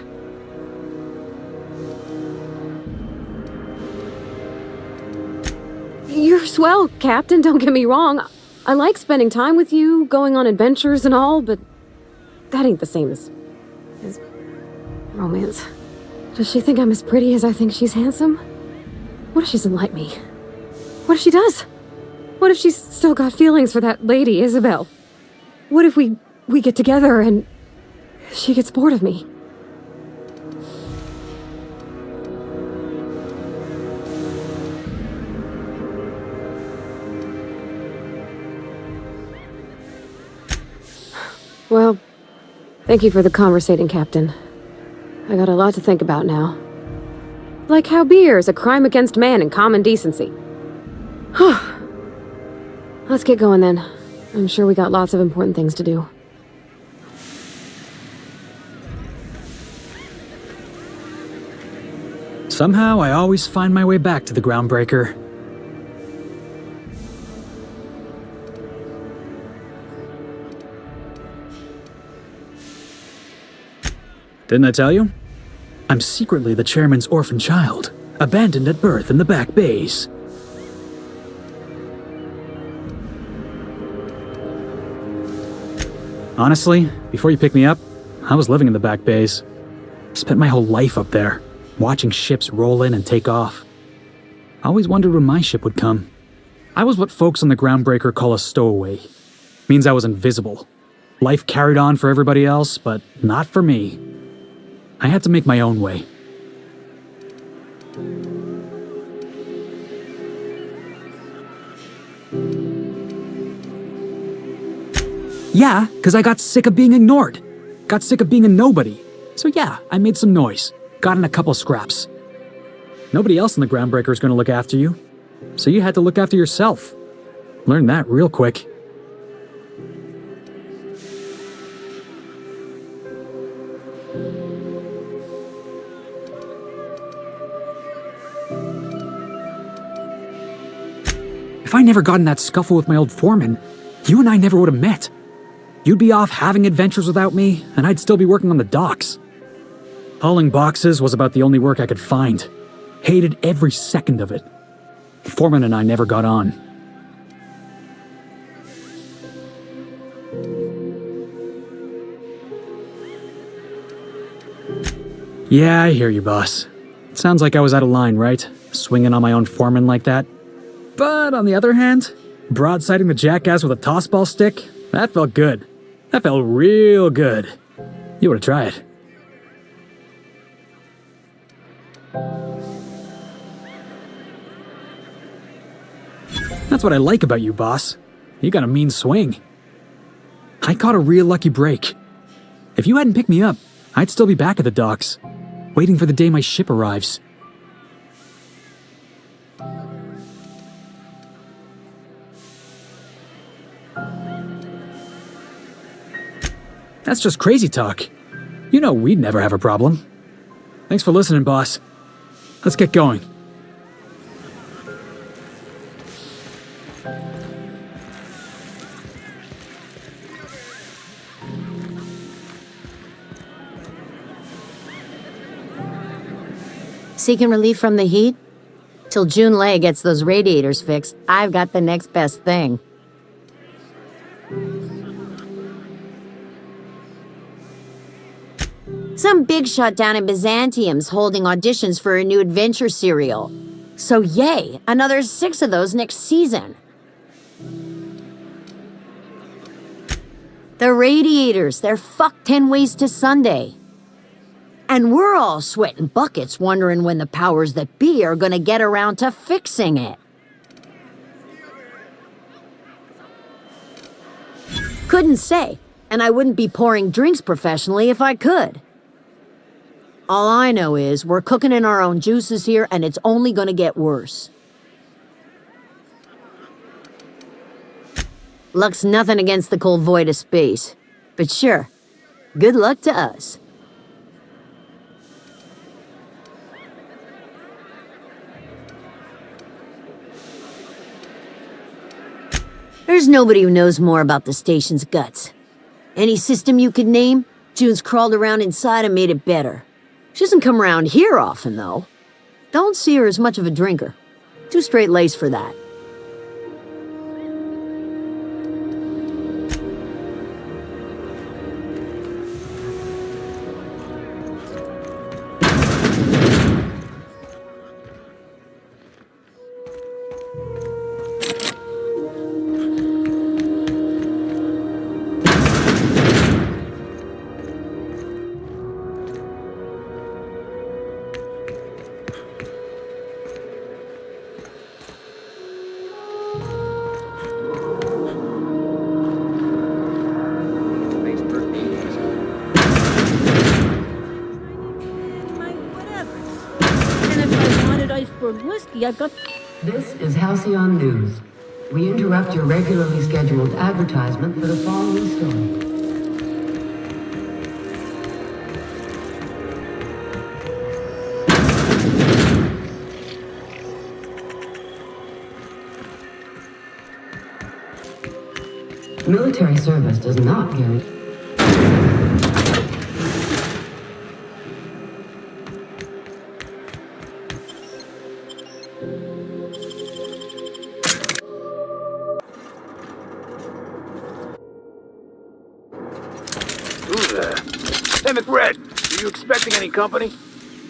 You're swell, Captain, don't get me wrong. I like spending time with you, going on adventures and all, but that ain't the same as romance. Does she think I'm as pretty as I think she's handsome? What if she doesn't like me? What if she does? What if she's still got feelings for that lady, Isabel? What if we get together and she gets bored of me? Well, thank you for the conversating, Captain. I got a lot to think about now. Like how beer is a crime against man and common decency. Let's get going then. I'm sure we got lots of important things to do. Somehow, I always find my way back to the Groundbreaker. Didn't I tell you? I'm secretly the chairman's orphan child, abandoned at birth in the back bays. Honestly, before you picked me up, I was living in the back bays. Spent my whole life up there, watching ships roll in and take off. I always wondered when my ship would come. I was what folks on the Groundbreaker call a stowaway. Means I was invisible. Life carried on for everybody else, but not for me. I had to make my own way. Yeah, because I got sick of being ignored. Got sick of being a nobody. So yeah, I made some noise. Got in a couple scraps. Nobody else in the Groundbreaker is going to look after you. So you had to look after yourself. Learned that real quick. If I never got in that scuffle with my old foreman, you and I never would have met. You'd be off having adventures without me, and I'd still be working on the docks. Hauling boxes was about the only work I could find. Hated every second of it. Foreman and I never got on. Yeah, I hear you, boss. It sounds like I was out of line, right? Swinging on my own foreman like that. But on the other hand, broadsiding the jackass with a tossball stick, that felt good. That felt real good. You ought to try it. That's what I like about you, boss. You got a mean swing. I caught a real lucky break. If you hadn't picked me up, I'd still be back at the docks, waiting for the day my ship arrives. That's just crazy talk. You know we'd never have a problem. Thanks for listening, boss. Let's get going. Seeking relief from the heat? Till June Lay gets those radiators fixed, I've got the next best thing. Some big shot down in Byzantium's holding auditions for a new adventure serial. So yay, another 6 of those next season. The radiators, they're fucked 10 ways to Sunday. And we're all sweating buckets wondering when the powers that be are gonna get around to fixing it. Couldn't say, and I wouldn't be pouring drinks professionally if I could. All I know is we're cooking in our own juices here, and it's only gonna get worse. Luck's nothing against the cold void of space. But sure, good luck to us. There's nobody who knows more about the station's guts. Any system you could name, June's crawled around inside and made it better. She doesn't come around here often, though. Don't see her as much of a drinker. Too straight-laced for that. Whiskey, I've got... This is Halcyon News. We interrupt your regularly scheduled advertisement for the following story. Military service does not guarantee... Hey, McRed, are you expecting any company?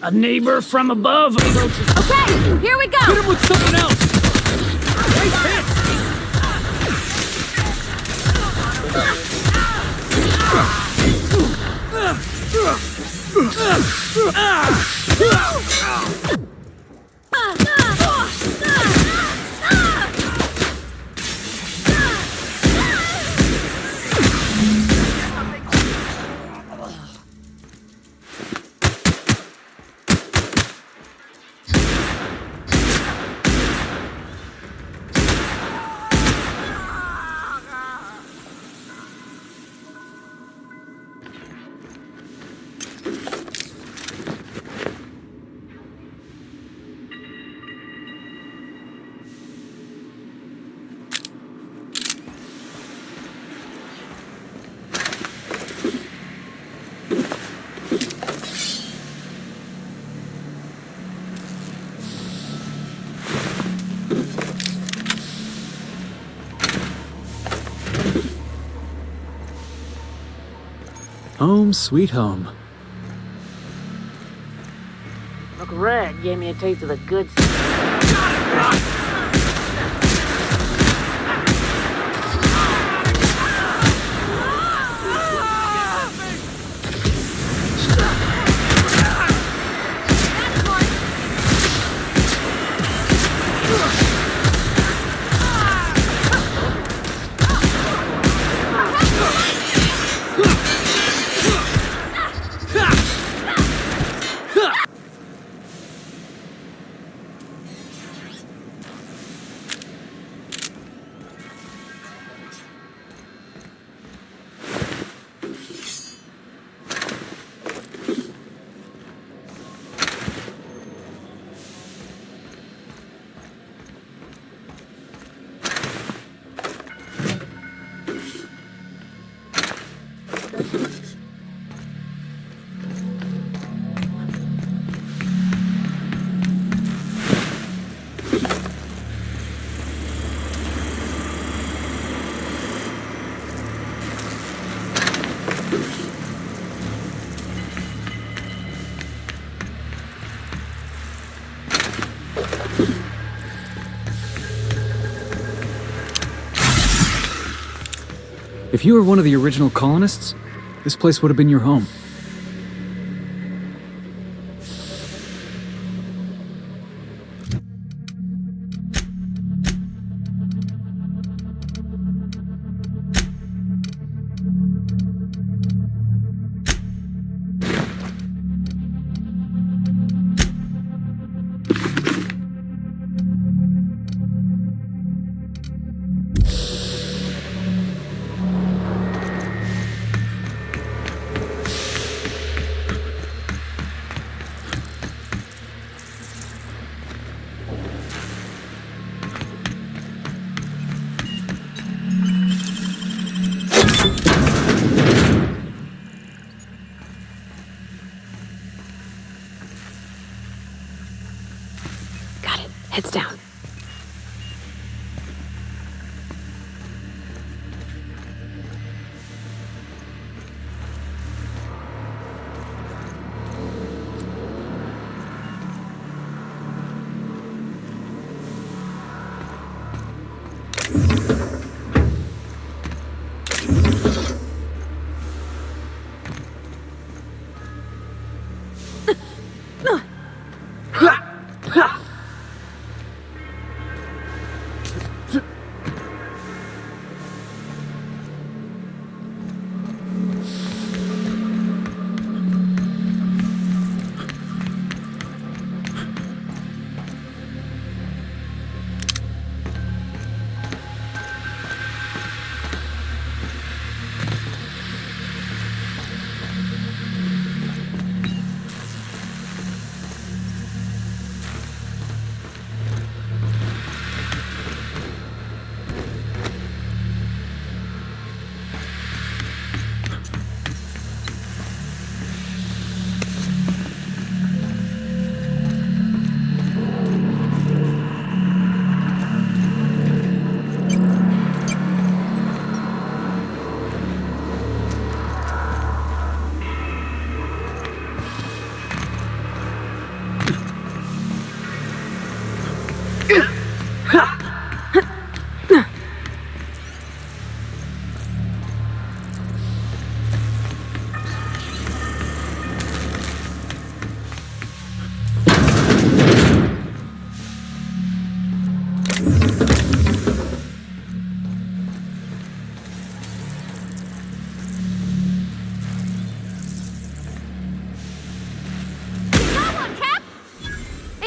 A neighbor from above. Okay, here we go. Hit him with something else. Home sweet home. McRed gave me a taste of the good stuff. If you were one of the original colonists, this place would have been your home. Got it. Heads down.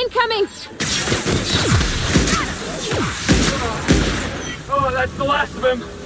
Incoming! Oh, that's the last of him!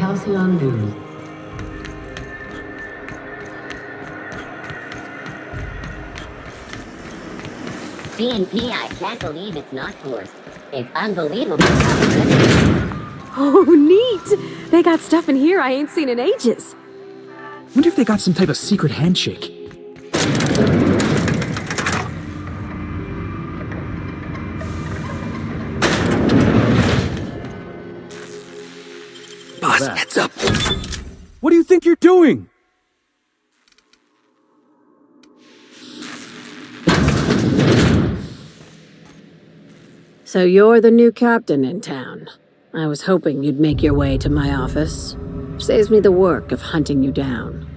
Halcyon News. CNP, I can't believe it's not forced. It's unbelievable. Oh, neat! They got stuff in here I ain't seen in ages. Wonder if they got some type of secret handshake. Boss, heads up. What do you think you're doing? So you're the new captain in town. I was hoping you'd make your way to my office. Saves me the work of hunting you down.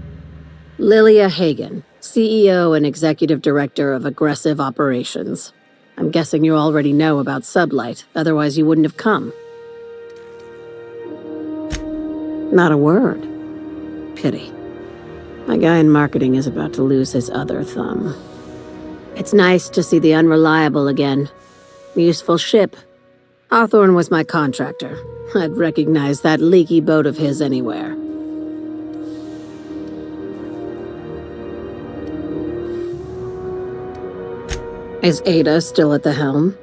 Lilia Hagen, CEO and Executive Director of Aggressive Operations. I'm guessing you already know about Sublight, otherwise you wouldn't have come. Not a word. Pity. My guy in marketing is about to lose his other thumb. It's nice to see the Unreliable again. Useful ship. Hawthorne was my contractor. I'd recognize that leaky boat of his anywhere. Is Ada still at the helm?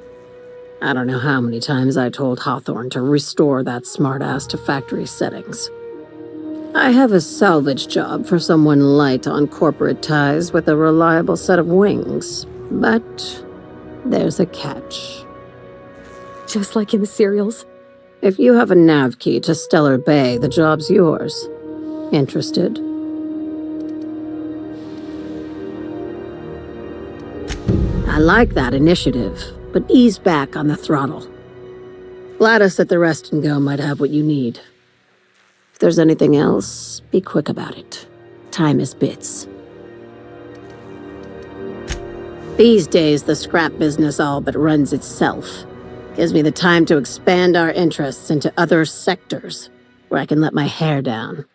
I don't know how many times I told Hawthorne to restore that smartass to factory settings. I have a salvage job for someone light on corporate ties with a reliable set of wings, but there's a catch. Just like in the serials. If you have a nav key to Stellar Bay, the job's yours. Interested? I like that initiative, but ease back on the throttle. Gladys at the Rest and Go might have what you need. If there's anything else, be quick about it. Time is bits. These days, the scrap business all but runs itself. Gives me the time to expand our interests into other sectors, where I can let my hair down.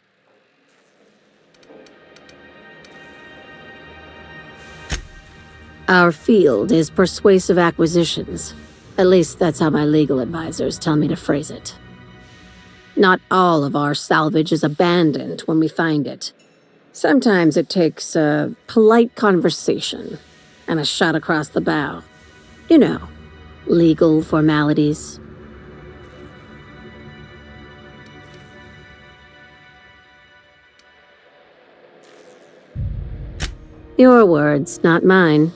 Our field is persuasive acquisitions. At least that's how my legal advisors tell me to phrase it. Not all of our salvage is abandoned when we find it. Sometimes it takes a polite conversation and a shot across the bow. You know, legal formalities. Your words, not mine.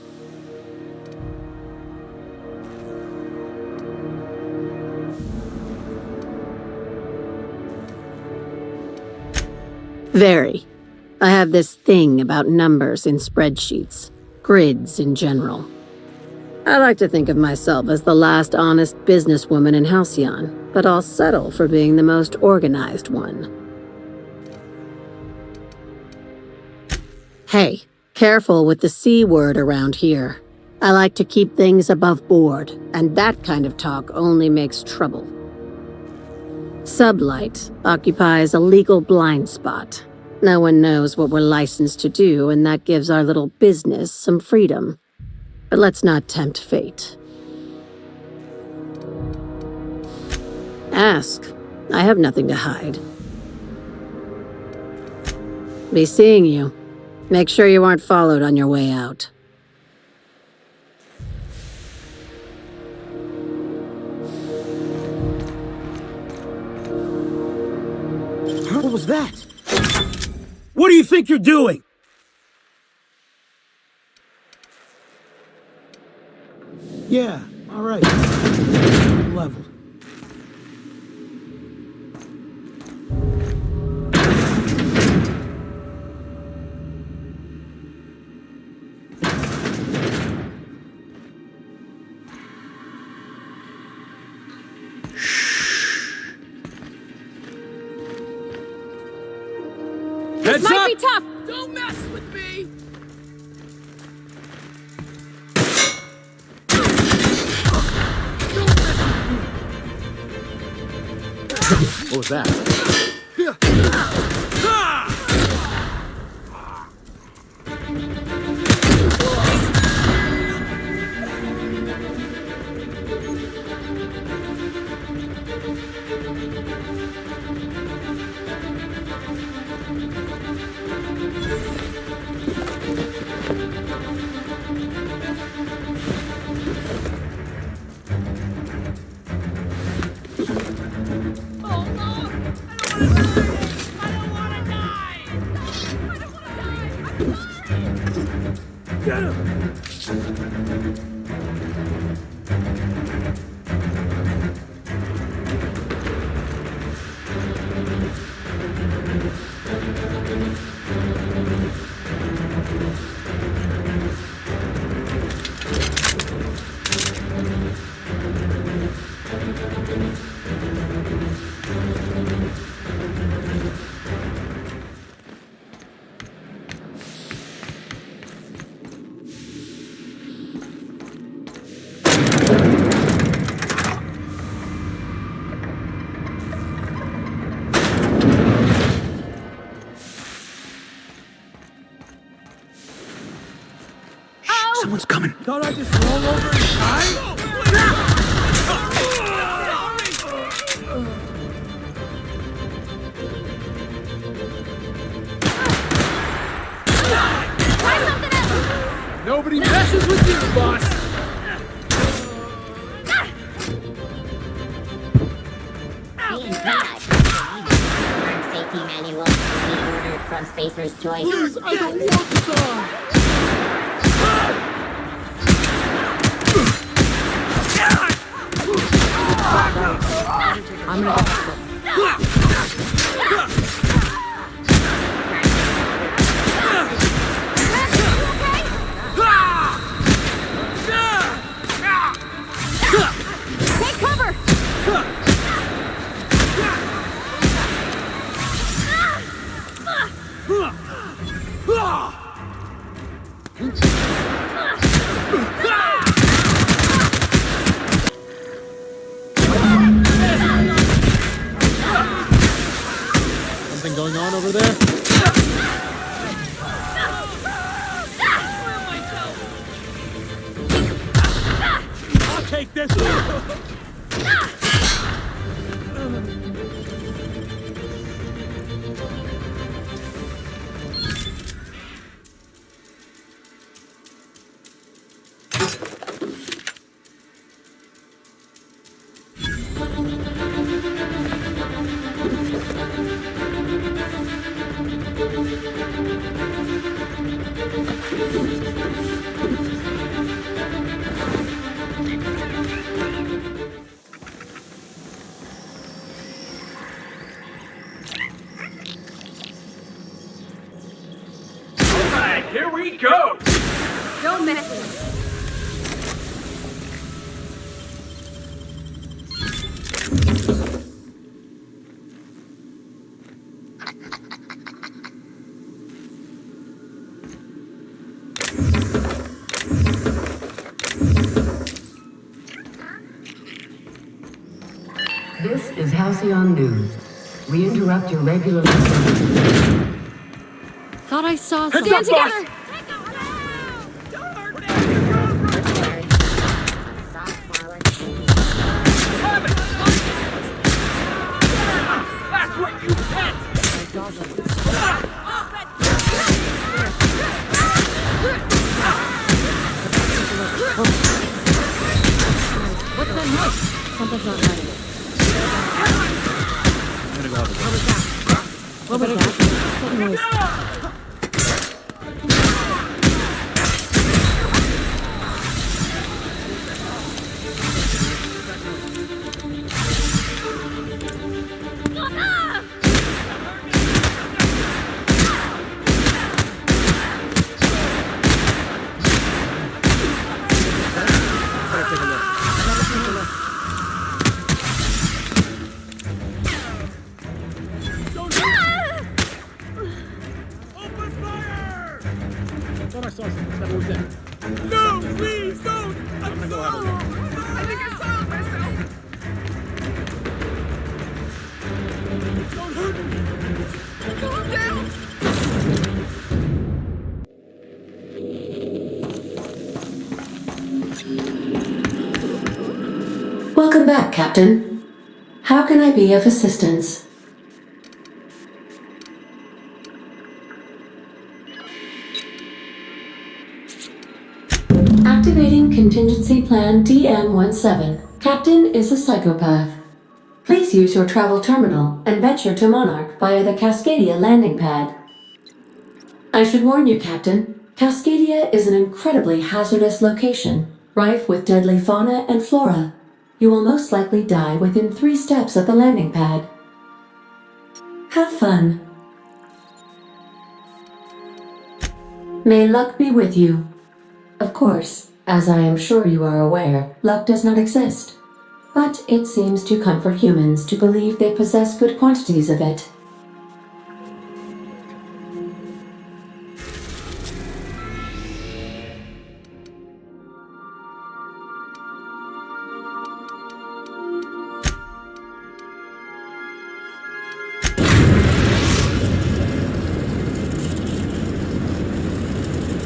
Very. I have this thing about numbers in spreadsheets, grids in general. I like to think of myself as the last honest businesswoman in Halcyon, but I'll settle for being the most organized one. Hey, careful with the C word around here. I like to keep things above board, and that kind of talk only makes trouble. Sublight occupies a legal blind spot. No one knows what we're licensed to do, and that gives our little business some freedom. But let's not tempt fate. Ask. I have nothing to hide. Be seeing you. Make sure you aren't followed on your way out. What was that? What do you think you're doing? Yeah, all right. Level. This might be tough! Don't mess with me! What was that? Someone's coming. Thought I just roll over and die? Nobody messes with you, boss! Being bad. Safety manual. We ordered from Spacer's Choice. Please, I don't want to die! I'm gonna Take cover! Something going on over there? I'll take this! Here we go! Don't mess with This is Halcyon News. We interrupt your regular... Thought I saw Heads something. up, boss! That's what you get! What's that noise? Something's not right. I'm gonna go out the What was that? That noise. Thought I saw something. What was that? No, please, don't! I'm gonna go have a look. I think I saw it myself! Don't hurt me! Calm down! Welcome back, Captain. How can I be of assistance? Activating Contingency Plan DM-17. Captain is a psychopath. Please use your travel terminal and venture to Monarch via the Cascadia landing pad. I should warn you, Captain. Cascadia is an incredibly hazardous location, rife with deadly fauna and flora. You will most likely die within 3 steps of the landing pad. Have fun. May luck be with you. Of course, as I am sure you are aware, luck does not exist. But it seems to comfort humans to believe they possess good quantities of it.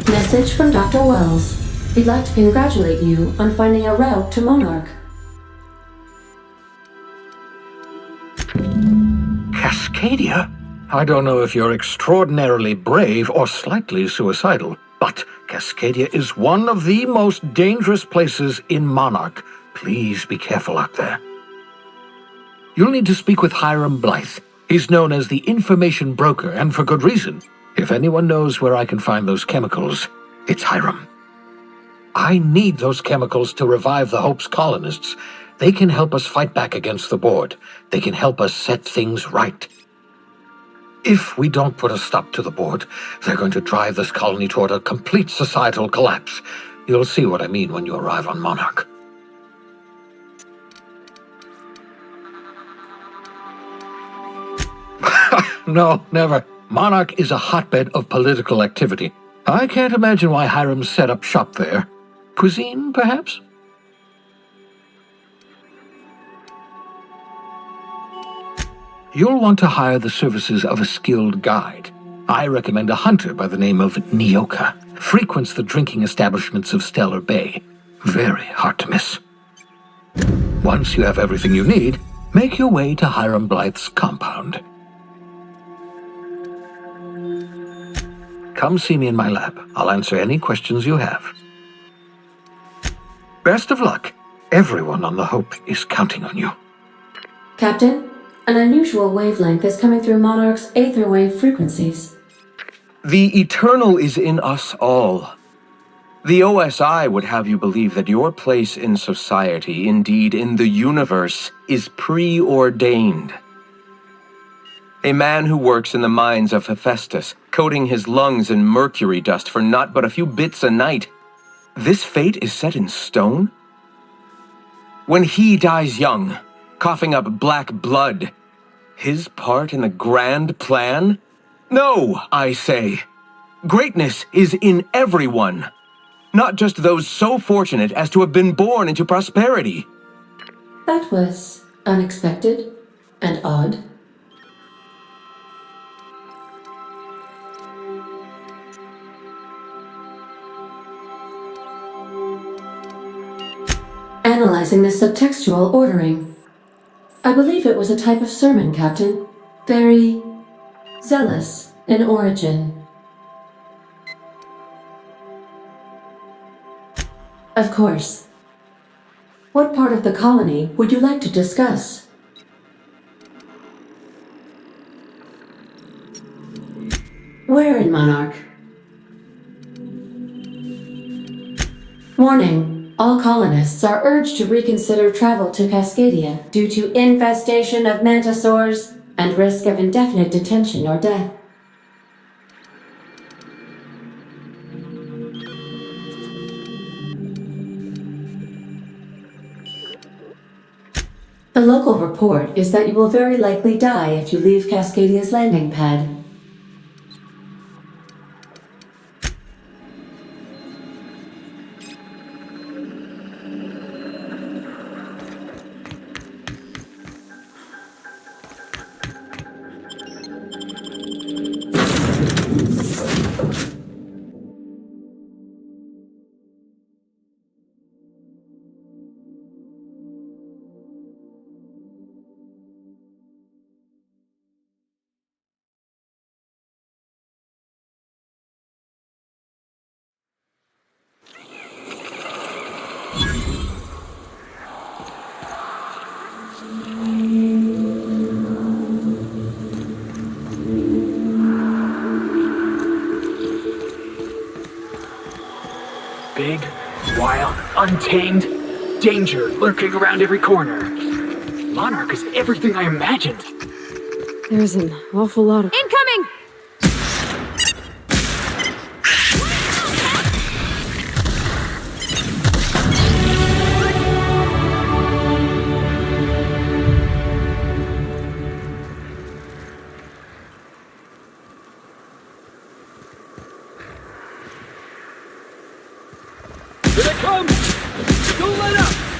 Message from Dr. Wells. He'd like to congratulate you on finding a route to Monarch. Cascadia? I don't know if you're extraordinarily brave or slightly suicidal, but Cascadia is one of the most dangerous places in Monarch. Please be careful out there. You'll need to speak with Hiram Blythe. He's known as the information broker, and for good reason. If anyone knows where I can find those chemicals, it's Hiram. I need those chemicals to revive the Hope's colonists. They can help us fight back against the board. They can help us set things right. If we don't put a stop to the board, they're going to drive this colony toward a complete societal collapse. You'll see what I mean when you arrive on Monarch. No, never. Monarch is a hotbed of political activity. I can't imagine why Hiram set up shop there. Cuisine, perhaps? You'll want to hire the services of a skilled guide. I recommend a hunter by the name of Nyoka. Frequents the drinking establishments of Stellar Bay. Very hard to miss. Once you have everything you need, make your way to Hiram Blythe's compound. Come see me in my lab. I'll answer any questions you have. Best of luck. Everyone on the Hope is counting on you. Captain, an unusual wavelength is coming through Monarch's aether wave frequencies. The eternal is in us all. The OSI would have you believe that your place in society, indeed in the universe, is preordained. A man who works in the mines of Hephaestus, coating his lungs in mercury dust for not but a few bits a night. This fate is set in stone? When he dies young, coughing up black blood, his part in the grand plan? No, I say. Greatness is in everyone, not just those so fortunate as to have been born into prosperity. That was unexpected and odd. Analyzing the subtextual ordering. I believe it was a type of sermon, Captain. Very zealous in origin. Of course. What part of the colony would you like to discuss? Where in Monarch? Warning. All colonists are urged to reconsider travel to Cascadia due to infestation of mantisaurs and risk of indefinite detention or death. The local report is that you will very likely die if you leave Cascadia's landing pad. Wild, untamed, danger lurking around every corner. Monarch is everything I imagined. There's an awful lot of... Incoming! Here they come! Don't let up!